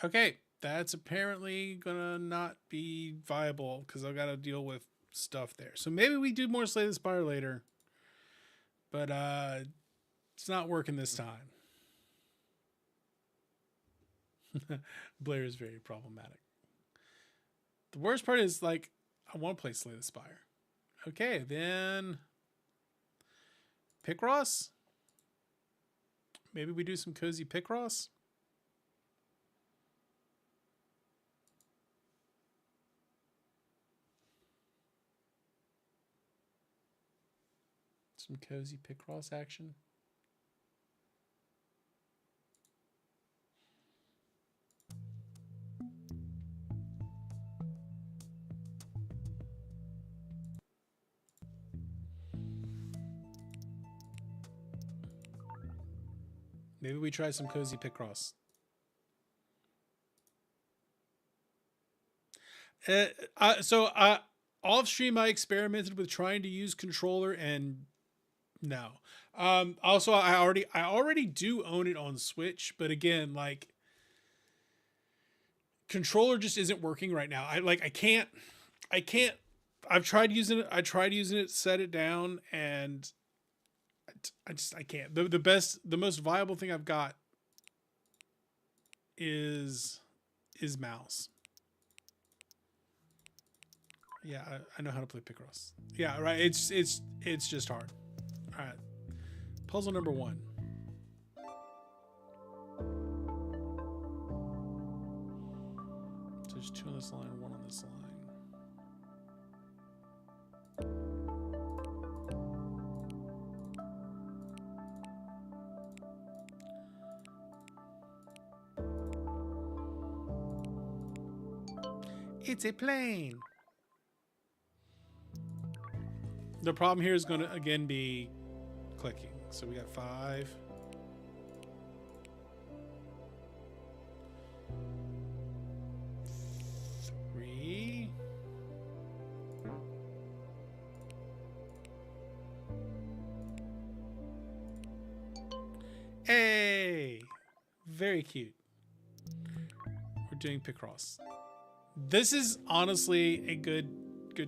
Okay, that's apparently gonna not be viable because I've got to deal with stuff there. So maybe we do more Slay the Spire later. But it's not working this time. Blair is very problematic. The worst part is, like, I want to play Slay the Spire. Okay, then Picross? Maybe we do some cozy Picross? Some cozy Picross action. Maybe we try some cozy Picross. Off stream, I experimented with trying to use controller and No. Also, I already do own it on Switch, but again, like controller just isn't working right now. I can't. I've tried using it. I tried using it, set it down, and I can't. The most viable thing I've got is mouse. Yeah, I know how to play Picross. Yeah, right. It's just hard. All right. Puzzle number 1. So there's 2 on this line, 1 on this line. It's a plane. The problem here is going to again be clicking. So we got 5. Three. Hey, very cute. We're doing Picross. This is honestly a good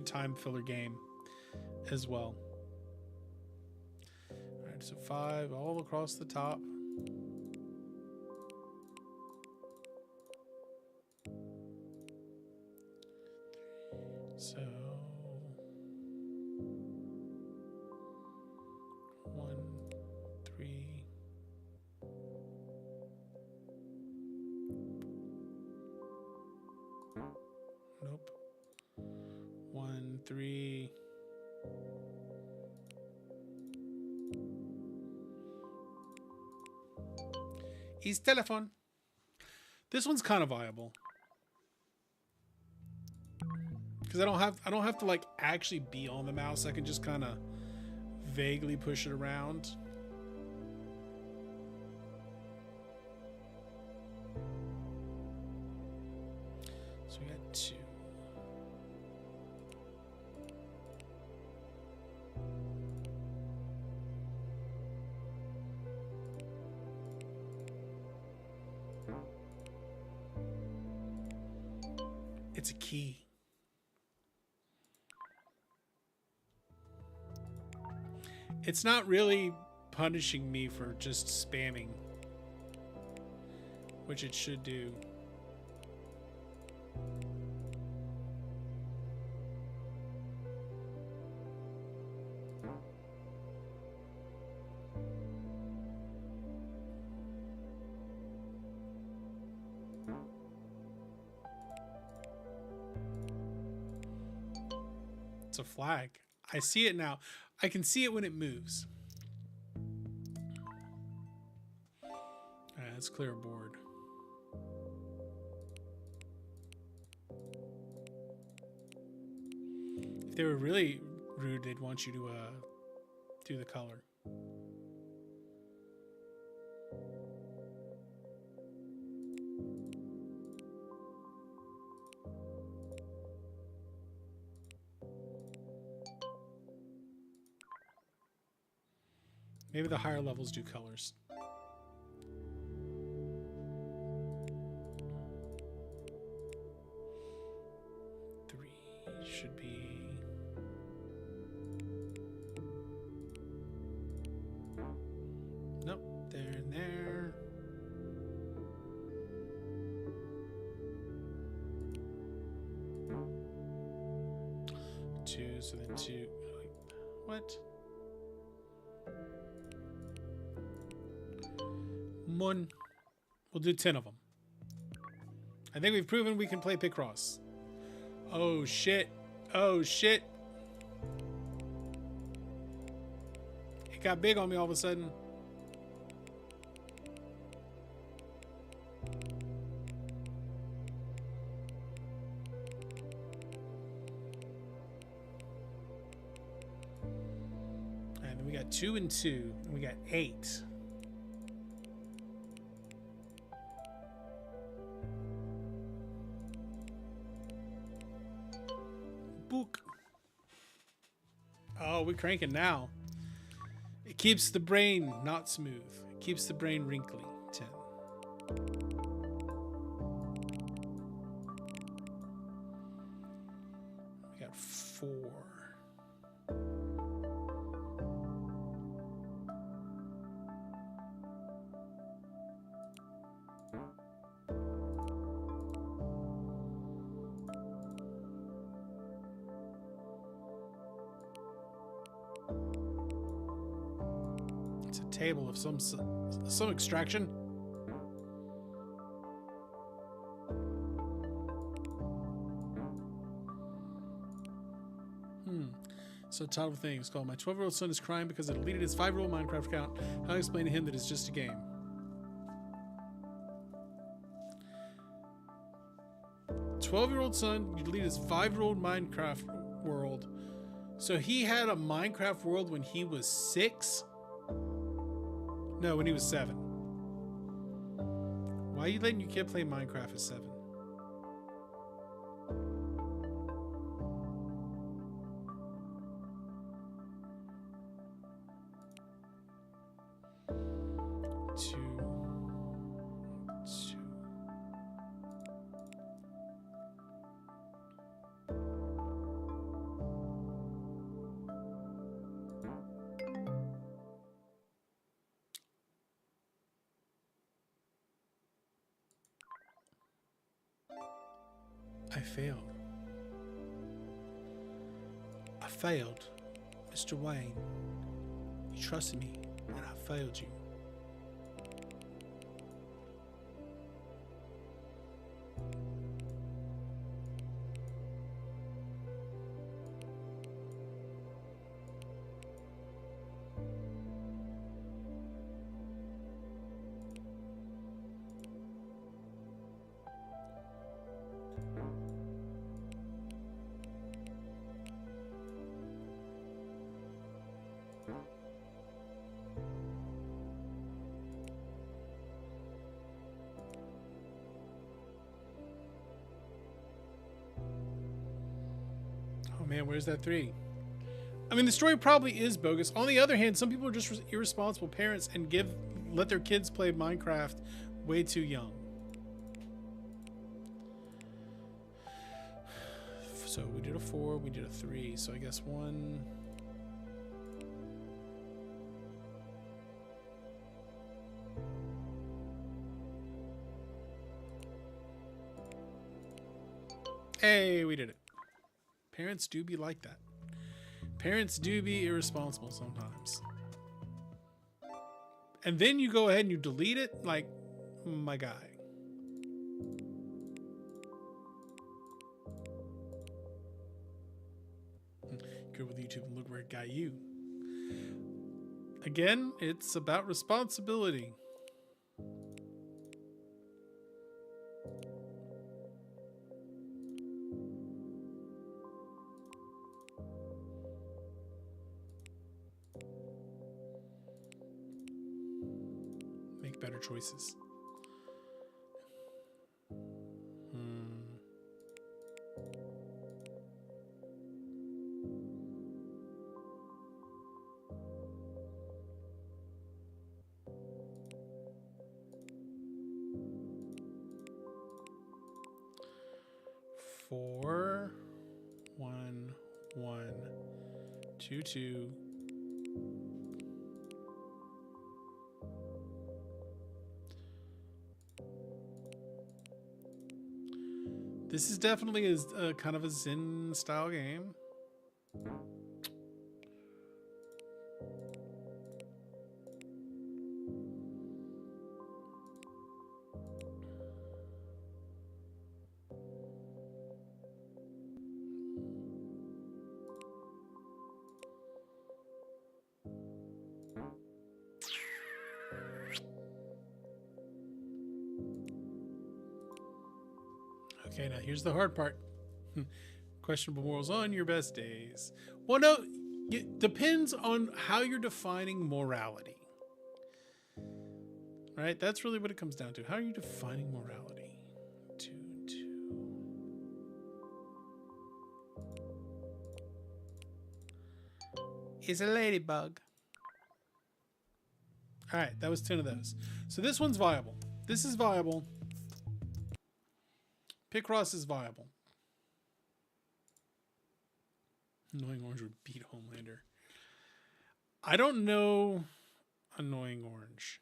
time filler game as well. All right, so 5 all across the top. So 1, 3. Nope. 1, 3. His telephone. This one's kind of viable because I don't have to like actually be on the mouse. I can just kind of vaguely push it around. So we got 2. It's a key. It's not really punishing me for just spamming, which it should do. It's a flag. I see it now. I can see it when it moves. Alright, let's clear a board. If they were really rude, they'd want you to do the color. Maybe the higher levels do colors. Three should be... Nope, there and there. Two, so then 2. What? One. We'll do 10 of them. I think we've proven we can play Picross. Oh shit. Oh shit. It got big on me all of a sudden. And then we got 2 and 2. And we got 8. Book. Oh, we're cranking now. Keeps the brain not smooth. Keeps the brain wrinkly. 10. We got 4. Table of some extraction. So the title of the thing is called My 12-Year-Old Son is Crying Because I Deleted His 5-Year-Old Minecraft Account. How to explain to him that it's just a game. "12-year-old son, you deleted his 5-year-old Minecraft world. So he had a Minecraft world when he was 6? No, when he was 7. Why are you letting your kid play Minecraft at 7? I failed. I failed. Mr. Wayne, you trusted me, and I failed you. Man, where's that 3? I mean, the story probably is bogus. On the other hand, some people are just irresponsible parents and let their kids play Minecraft way too young. So we did a 4, we did a 3, so I guess 1. Hey, we did it. Parents do be like that. Parents do be irresponsible sometimes. And then you go ahead and you delete it, like, my guy. Go with YouTube and look where it got you. Again, it's about responsibility. Better choices. Four, 1, 1, 2, 2. This is definitely a kind of a Zen style game. Okay, now here's the hard part. Questionable morals on your best days. Well, no, it depends on how you're defining morality. Right? That's really what it comes down to. How are you defining morality? 2, 2. It's a ladybug. All right, that was 10 of those. So this one's viable. This is viable. Picross is viable. Annoying Orange would beat Homelander. I don't know Annoying Orange.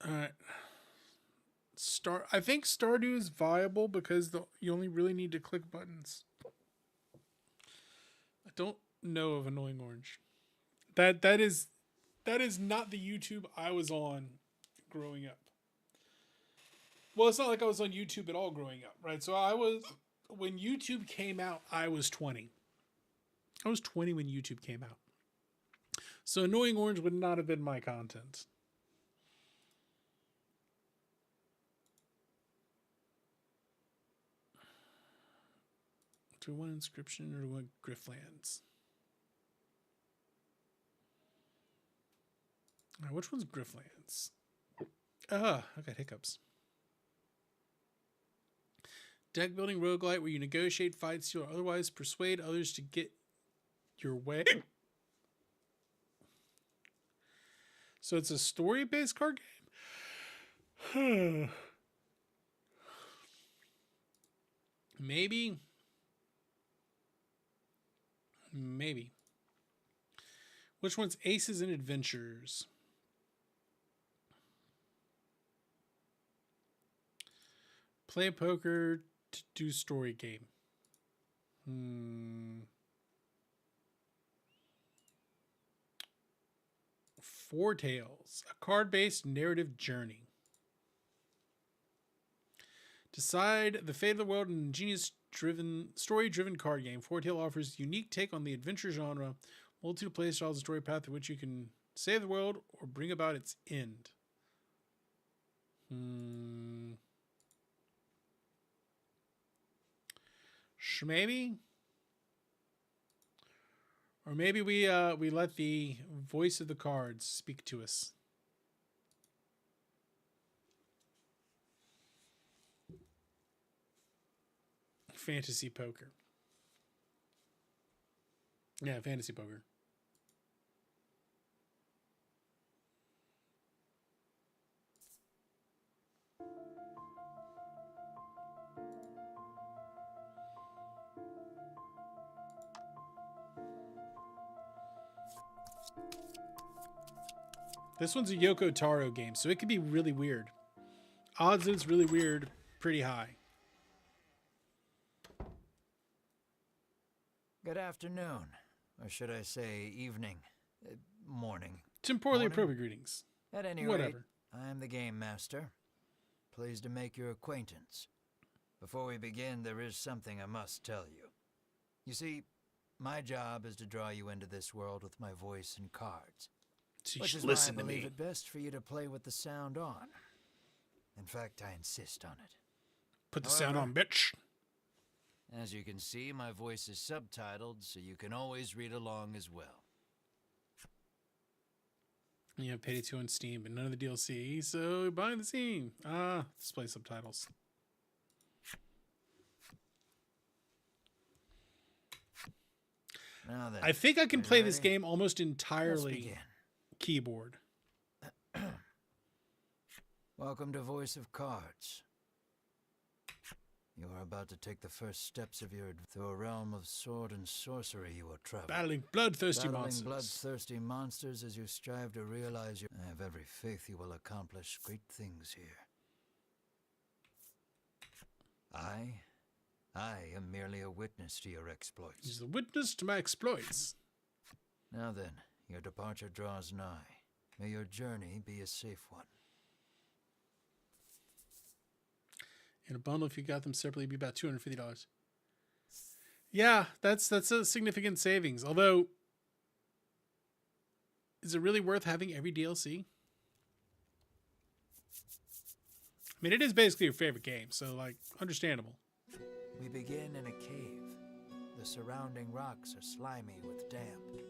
All right. I think Stardew is viable because you only really need to click buttons. I don't know of Annoying Orange. That is not the YouTube I was on growing up. Well, it's not like I was on YouTube at all growing up, right? So when YouTube came out, I was 20. I was 20 when YouTube came out. So Annoying Orange would not have been my content. Do we want Inscription or do we want Grifflands? All right, which one's Grifflands? I got hiccups. Deck building roguelite where you negotiate, fight, steal, or otherwise persuade others to get your way. So it's a story-based card game? Maybe. Which one's Aces and Adventures? Play poker to do story game. Four Tales, a card-based narrative journey. Decide the fate of the world in an ingenious story-driven card game. Four Tale offers a unique take on the adventure genre, multitude of play styles, and story path through which you can save the world or bring about its end. Maybe, or maybe we let the voice of the cards speak to us. Fantasy poker. Yeah, fantasy poker. This one's a Yoko Taro game, so it could be really weird. Odds that it's really weird, pretty high. Good afternoon, or should I say evening, morning. Temporally appropriate greetings. At any Whatever. rate, I'm the Game Master. Pleased to make your acquaintance. Before we begin, there is something I must tell you. You see, my job is to draw you into this world with my voice and cards. So you Which should is listen why I to believe me. it best for you to play with the sound on. In fact, I insist on it. Put the sound on, bitch. As you can see, my voice is subtitled, so you can always read along as well. You have Payday 2 on Steam, but none of the DLC, so behind the scene. Display subtitles. Now then, I think I can you play this ready? game almost Let's entirely begin. keyboard. Welcome to Voice of Cards. You are about to take the first steps of your through a realm of sword and sorcery you will travel. Battling bloodthirsty Battling monsters. bloodthirsty monsters as you strive to realize your... I have every faith you will accomplish great things here. I am merely a witness to your exploits. He's the witness to my exploits. Now then, your departure draws nigh. May your journey be a safe one. In a bundle, if you got them separately, it'd be about $250. Yeah, that's a significant savings. Although, is it really worth having every DLC? I mean, it is basically your favorite game, so, like, understandable. We begin in a cave. The surrounding rocks are slimy with damp.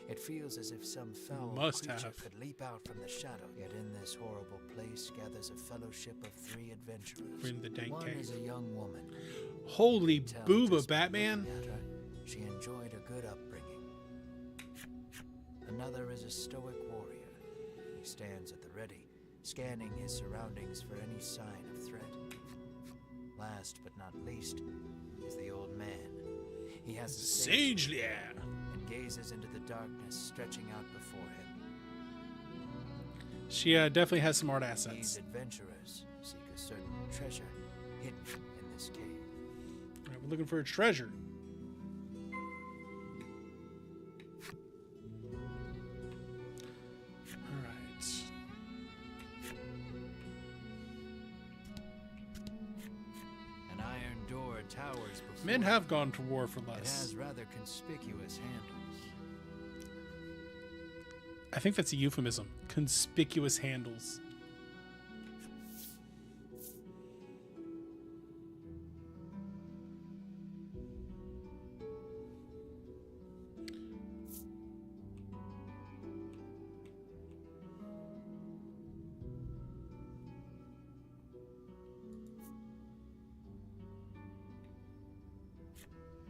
It feels as if some foul Must creature have. could leap out from the shadow. Yet in this horrible place gathers a fellowship of 3 adventurers. We're in the dank One cave. is a young woman. Holy Tell booba, just by Batman. looking at her, she enjoyed a good upbringing. another is a stoic warrior. He stands at the ready, scanning his surroundings for any sign of threat. Last but not least is the old man. He has a Sage Lear. and gazes into the darkness stretching out before him. She definitely has some art These assets. adventurers seek a certain treasure hidden in this cave. All right, we're looking for a treasure. All right. An iron door towers before Men him. have gone to war for It less. has rather conspicuous handles. I think that's a euphemism. Conspicuous handles.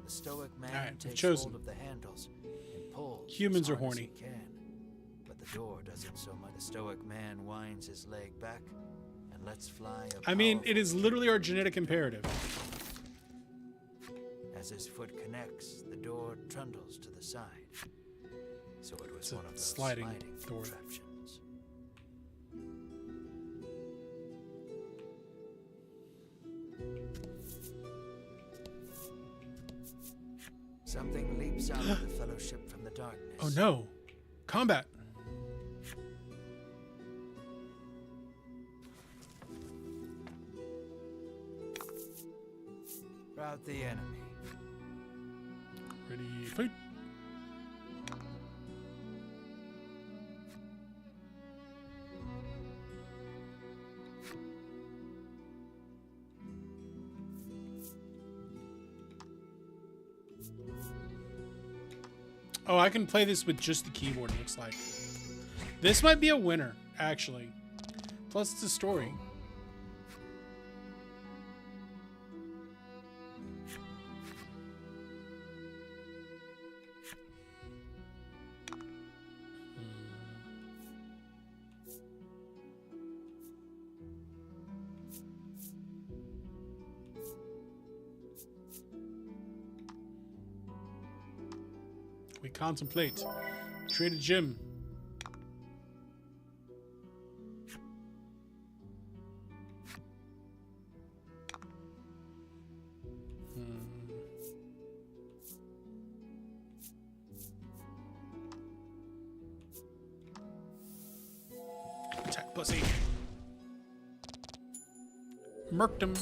The stoic man Alright, we've takes chosen. hold of the handles and pulls. Humans as are hard as horny. he can. But the door doesn't so much. The stoic man winds his leg back and lets fly a I mean, powerful it is literally our genetic imperative. As his foot connects, the door trundles to the side. So it was It's a one of those sliding sliding door. contraptions. Something leaps out of the fellowship from the darkness. Oh no. Combat. Rout the enemy. Ready, fight. Oh, I can play this with just the keyboard, it looks like. This might be a winner, actually. Plus, it's a story. We contemplate. Trade a gym. Attack pussy. Murked him.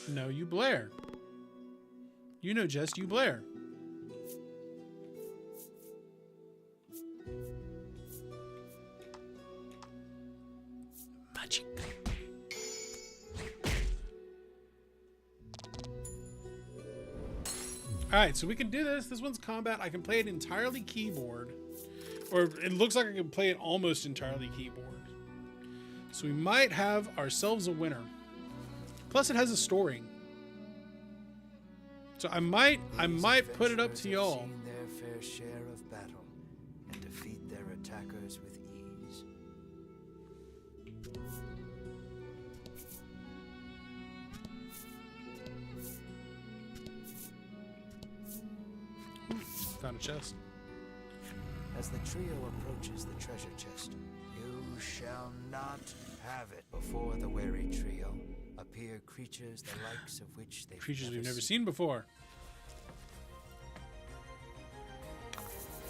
No, you Blair. You know just you Blair. Magic. Alright, so we can do this. This one's combat. I can play it entirely keyboard. Or it looks like I can play it almost entirely keyboard. So we might have ourselves a winner. Plus it has a story. So I might put it up to These y'all. adventurers have seen their fair share of battle and defeat their attackers with ease. Found a chest. As the trio approaches the treasure chest, you shall not have it. Before the wary trio appear creatures the likes of which they've Creatures we've never seen before.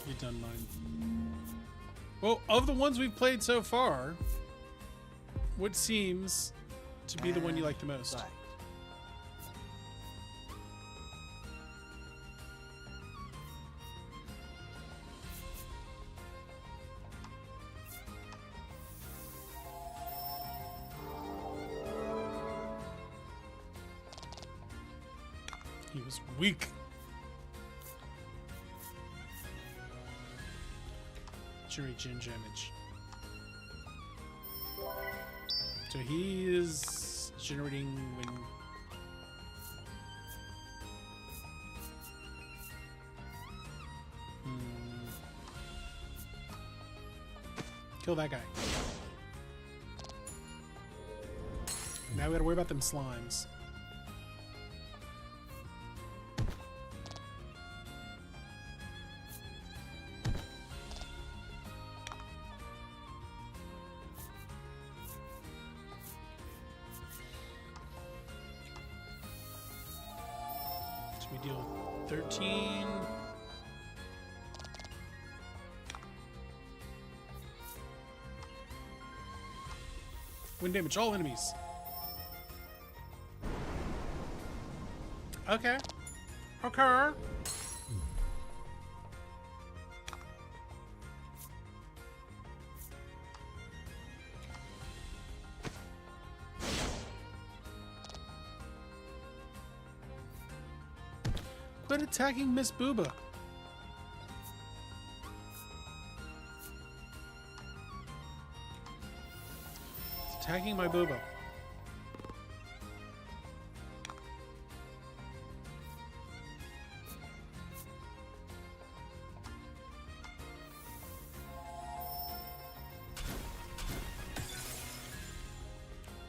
You done mine. Well, of the ones we've played so far, what seems to be the one you like the most? Fight. He was weak. Generate gen damage. So he is generating when. Kill that guy. Now we gotta worry about them slimes. So we deal 13. Wind damage all enemies. Okay. Okay. Quit attacking Miss Booba. It's attacking my Booba.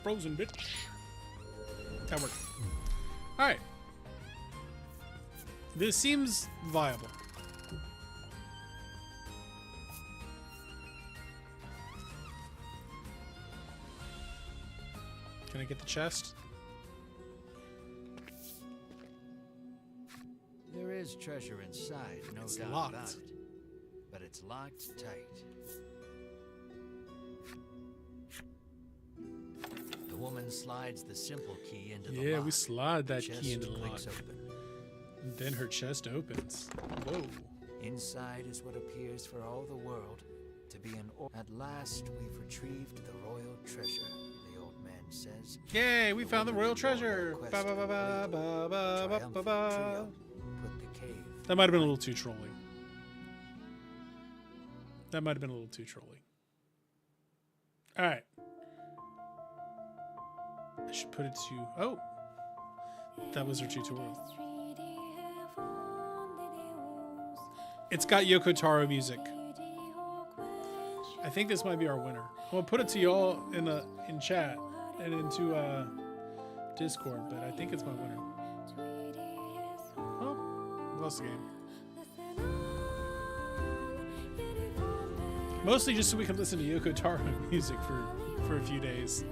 Frozen bitch. That worked. Alright. This seems viable. Can I get the chest? There is treasure inside, no It's doubt locked. about it. But it's locked tight. The woman slides the simple key into the lock. Yeah, we slide that Chest key into the lock. clicks open. And then her chest opens. Whoa. Inside is what appears for all the world to be an At last we've retrieved the royal treasure, the old man says. Yay, we found the royal treasure. Ba, ba, ba, ba, ba, ba, ba, ba, ba. Put the cave. That might have been a little too trolling. That might have been a little too trolling. Alright. I should put it to... Oh! That was her tutorial. It's got Yoko Taro music. I think this might be our winner. I'll put it to y'all in chat and into Discord, but I think it's my winner. Oh, lost the game. Mostly just so we can listen to Yoko Taro music for a few days.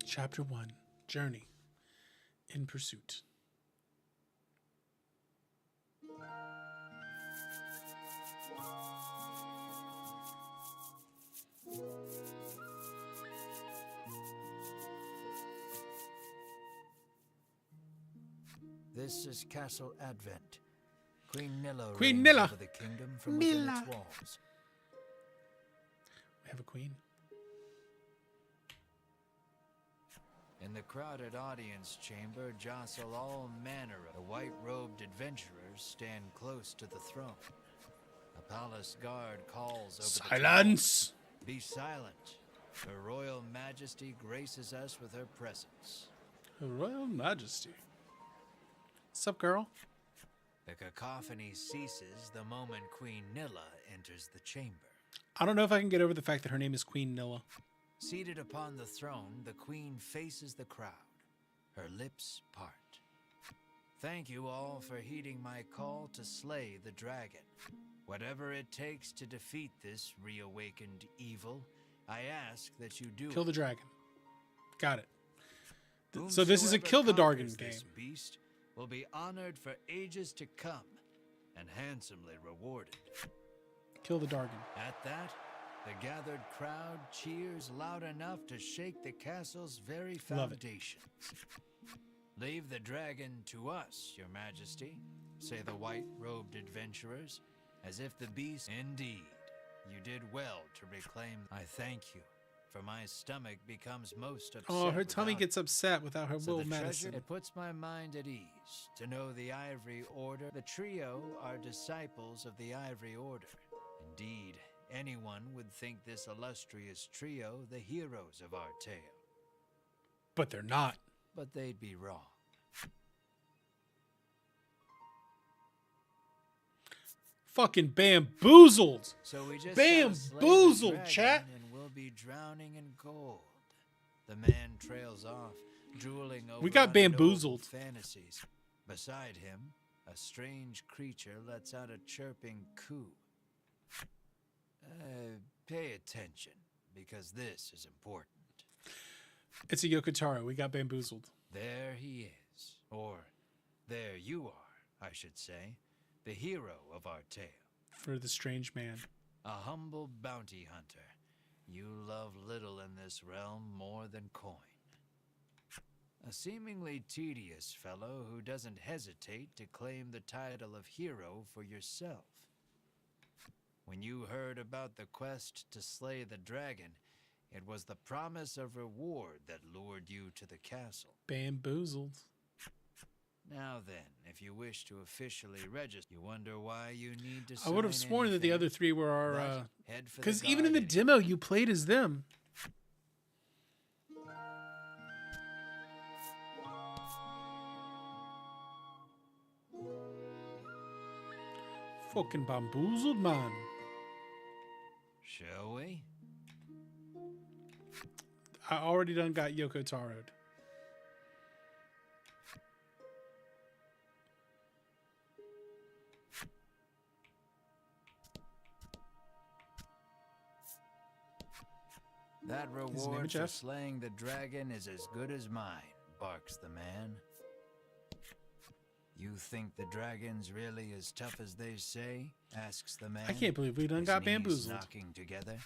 Chapter 1, Journey in Pursuit. This is Castle Advent. Queen Nilla Queen reigns Nilla. over the kingdom from within Nilla. its walls. We have a queen. In the crowded audience chamber jostle all manner of the white-robed adventurers stand close to the throne. A palace guard calls over the Silence! town. Be silent. Her royal majesty graces us with her presence. Her Royal Majesty. What's up, girl? The cacophony ceases the moment Queen Nilla enters the chamber. I don't know if I can get over the fact that her name is Queen Nilla. Seated upon the throne, the queen faces the crowd. Her lips part. Thank you all for heeding my call to slay the dragon. Whatever it takes to defeat this reawakened evil, I ask that you do Kill the it. dragon. Got it. So this is a Kill the Dragon Whomsoever game. conquers this beast will be honored for ages to come and handsomely rewarded. Kill the Dragon. At that, the gathered crowd cheers loud enough to shake the castle's very Love it. foundations. Leave the dragon to us, your majesty, say the white-robed adventurers, as if the beast... Indeed, you did well to reclaim... I thank you for my stomach becomes most upset. Oh, her tummy without gets upset without her So will the treasure, medicine. it puts my mind at ease to know the Ivory Order. The trio are disciples of the Ivory Order. Indeed, anyone would think this illustrious trio the heroes of our tale. But they're not. But they'd be wrong. Fucking bamboozled. So we just gotta slay the Bamboozled, dragon chat. and we'll be drowning in gold. The man trails off, drooling over We got unnoble bamboozled. fantasies. Beside him, a strange creature lets out a chirping coo. Pay attention, because this is important. It's a Yokotaro. We got bamboozled. There he is. Or, there you are, I should say. The hero of our tale. For the strange man. A humble bounty hunter. You love little in this realm more than coin. A seemingly tedious fellow who doesn't hesitate to claim the title of hero for yourself. When you heard about the quest to slay the dragon, it was the promise of reward that lured you to the castle. Bamboozled. Now then, if you wish to officially register, you wonder why you need to I would have sign sworn that the anything? other three were our... But head for the Because even in the garden. demo, you played as them. Fucking bamboozled, man. Shall we? I already done got Yoko Taro'd. That name reward for Jeff? slaying the dragon is as good as mine, barks the man. You think the dragon's really as tough as they say? Asks the man. I can't believe we done his got knees bamboozled. knocking together.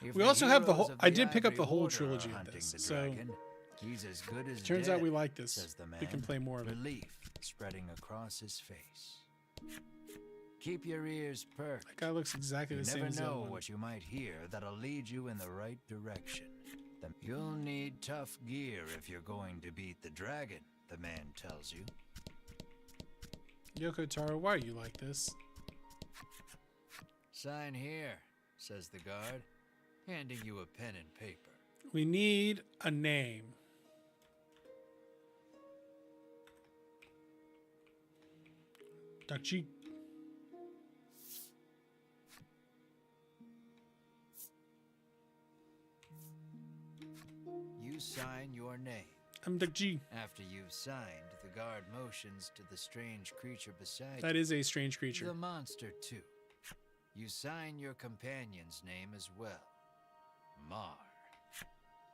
If We the also have the heroes whole... of I did pick up Ivory the whole Order are trilogy of hunting this. the So dragon, he's as good as turns out dead, we like this. says the man, We can play more of it. relief spreading across his face. Keep your ears perked. That guy looks exactly You the same never as the other know one. what you might hear that'll lead you in the right direction. You'll need tough gear if you're going to beat the dragon, the man tells you. Yoko Taro, why are you like this? Sign here, says the guard, handing you a pen and paper. We need a name. Dakji. You sign your name. I'm Dakji. After you've signed, the guard motions to the strange creature beside That you. is a strange creature. The monster, too. You sign your companion's name as well. Mar.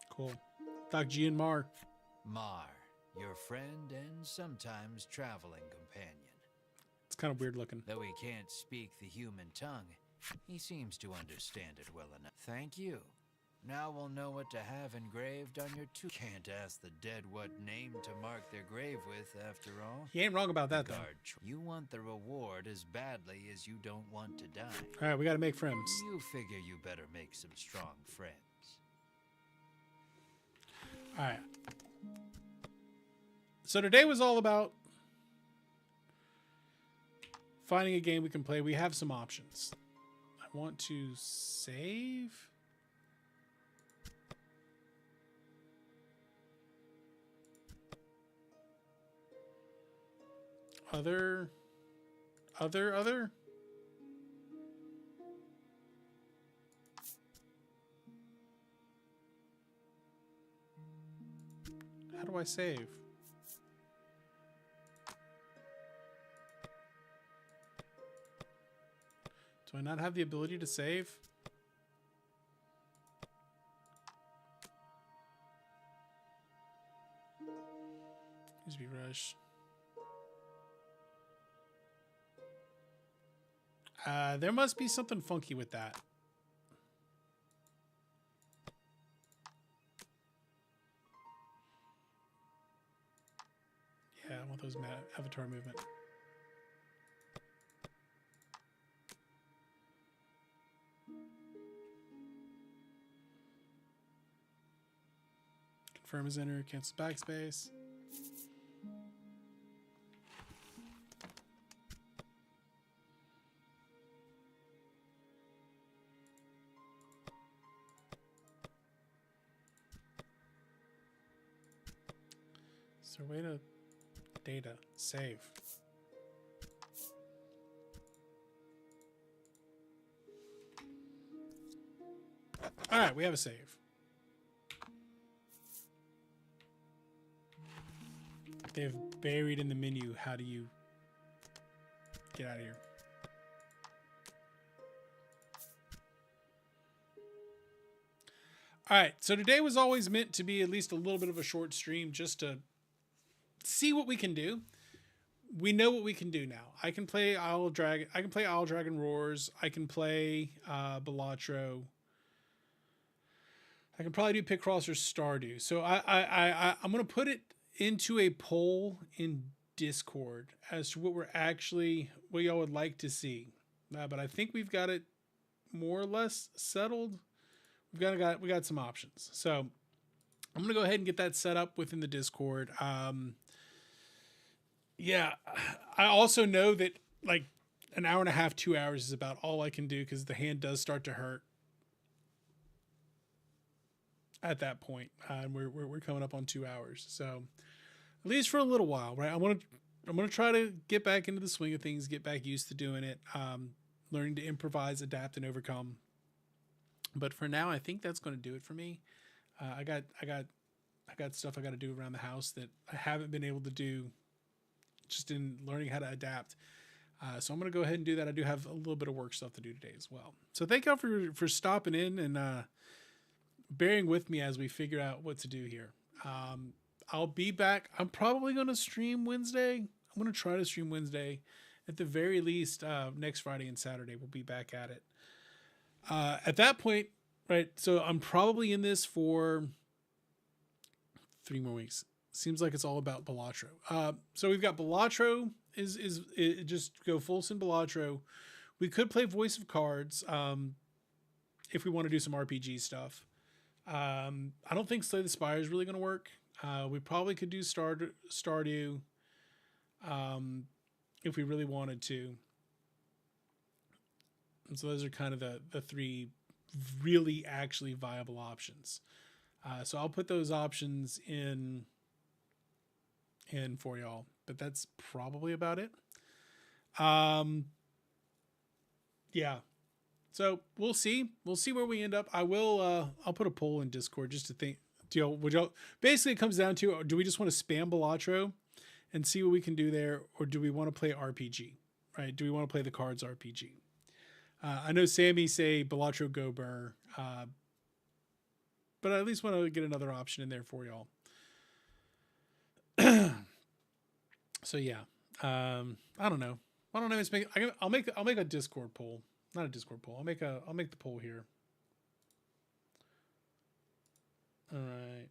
Cool. Dakji and Mar. Mar, your friend and sometimes traveling companion. It's kind of weird looking. Though he can't speak the human tongue, he seems to understand it well enough. Thank you. Now we'll know what to have engraved on your tomb. Can't ask the dead what name to mark their grave with, after all. He ain't wrong about that, though. Guard, you want the reward as badly as you don't want to die. All right, we got to make friends. You figure you better make some strong friends. All right. So today was all about finding a game we can play. We have some options. I want to save. Other. How do I save? Do I not have the ability to save? Needs to be rush. There must be something funky with that. Yeah, I want those avatar movement. Confirm as enter. Cancel backspace. Is there a way to data save? All right, we have a save. They've buried in the menu. How do you get out of here? All right, so today was always meant to be at least a little bit of a short stream just to see what we can do. We know what we can do now. I can play Isle of Dragon. I can play Isle of Dragon Roars. I can play Balatro. I can probably do Picross or Stardew. So I'm gonna put it into a poll in Discord as to what y'all would like to see. But I think we've got it more or less settled. We got some options. So I'm gonna go ahead and get that set up within the Discord. Yeah, I also know that like an hour and a half, 2 hours is about all I can do because the hand does start to hurt at that point. And we're coming up on 2 hours. So at least for a little while, right? I'm gonna try to get back into the swing of things, get back used to doing it, learning to improvise, adapt, and overcome. But for now, I think that's going to do it for me. I got stuff I got to do around the house that I haven't been able to do just in learning how to adapt. So I'm going to go ahead and do that. I do have a little bit of work stuff to do today as well. So thank y'all for stopping in and bearing with me as we figure out what to do here. I'll be back. I'm probably going to stream Wednesday. I'm going to try to stream Wednesday. At the very least, next Friday and Saturday, we'll be back at it. At that point, right, so I'm probably in this for 3 more weeks. Seems like it's all about Balatro. So we've got Balatro is just go full send Balatro. We could play Voice of Cards if we want to do some RPG stuff. I don't think Slay the Spire is really going to work. We probably could do Stardew if we really wanted to. And so those are kind of the 3 really actually viable options. So I'll put those options in for y'all, but that's probably about it. Yeah. So we'll see where we end up. I'll put a poll in Discord just to think, basically it comes down to, do we just want to spam Balatro and see what we can do there? Or do we want to play RPG, right? Do we want to play the cards RPG? I know Sammy say Balatro Go Burr, but I at least want to get another option in there for y'all. So yeah, I don't know. Why don't I just I'll make a Discord poll, not a Discord poll. I'll make the poll here. All right.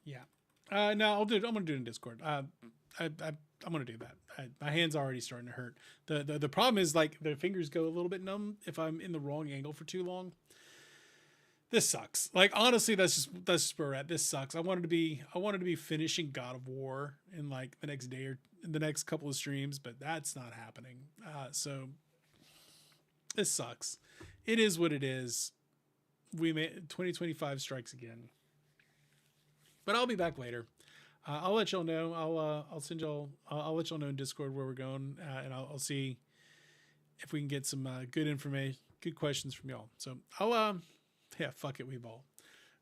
Yeah. No, I'm going to do it in Discord. I'm going to do that. My hand's already starting to hurt. The problem is like the fingers go a little bit numb if I'm in the wrong angle for too long. This sucks. Like, honestly, that's just where we're at. This sucks. I wanted to be finishing God of War in like the next day or the next couple of streams, but that's not happening. So this sucks. It is what it is. 2025 strikes again. But I'll be back later. I'll let y'all know. I'll send y'all. I'll let y'all know in Discord where we're going, and I'll see if we can get some good information, good questions from y'all. So I'll fuck it, we ball.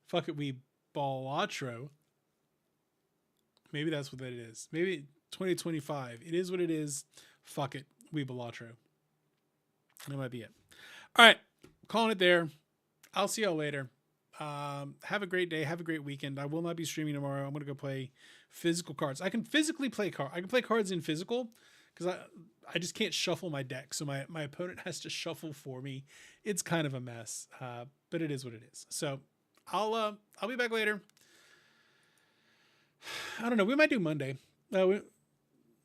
Fuck it, we Balatro. Maybe that's what that is. Maybe 2025. It is what it is. Fuck it, we Balatro. That might be it. All right, calling it there. I'll see y'all later. Have a great day. Have a great weekend. I will not be streaming tomorrow. I'm going to go play physical cards. I can physically play cards. I can play cards in physical because I just can't shuffle my deck. So my opponent has to shuffle for me. It's kind of a mess. But it is what it is. So I'll be back later. I don't know. We might do Monday.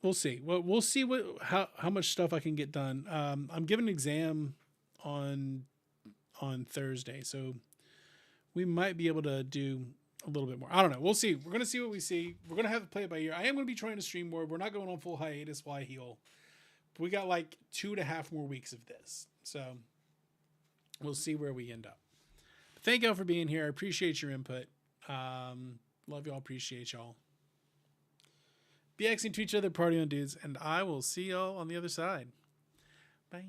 we'll see. We'll see how much stuff I can get done. I'm giving an exam on Thursday, so we might be able to do a little bit more. I don't know. We'll see. We're gonna see what we see. We're gonna have to play it by ear. I am gonna be trying to stream more. We're not going on full hiatus while I heal. We got like 2.5 more weeks of this, so we'll see where we end up. But thank y'all for being here. I appreciate your input. Love y'all. Appreciate y'all. Be excellent to each other, party on dudes, and I will see y'all on the other side. Bye.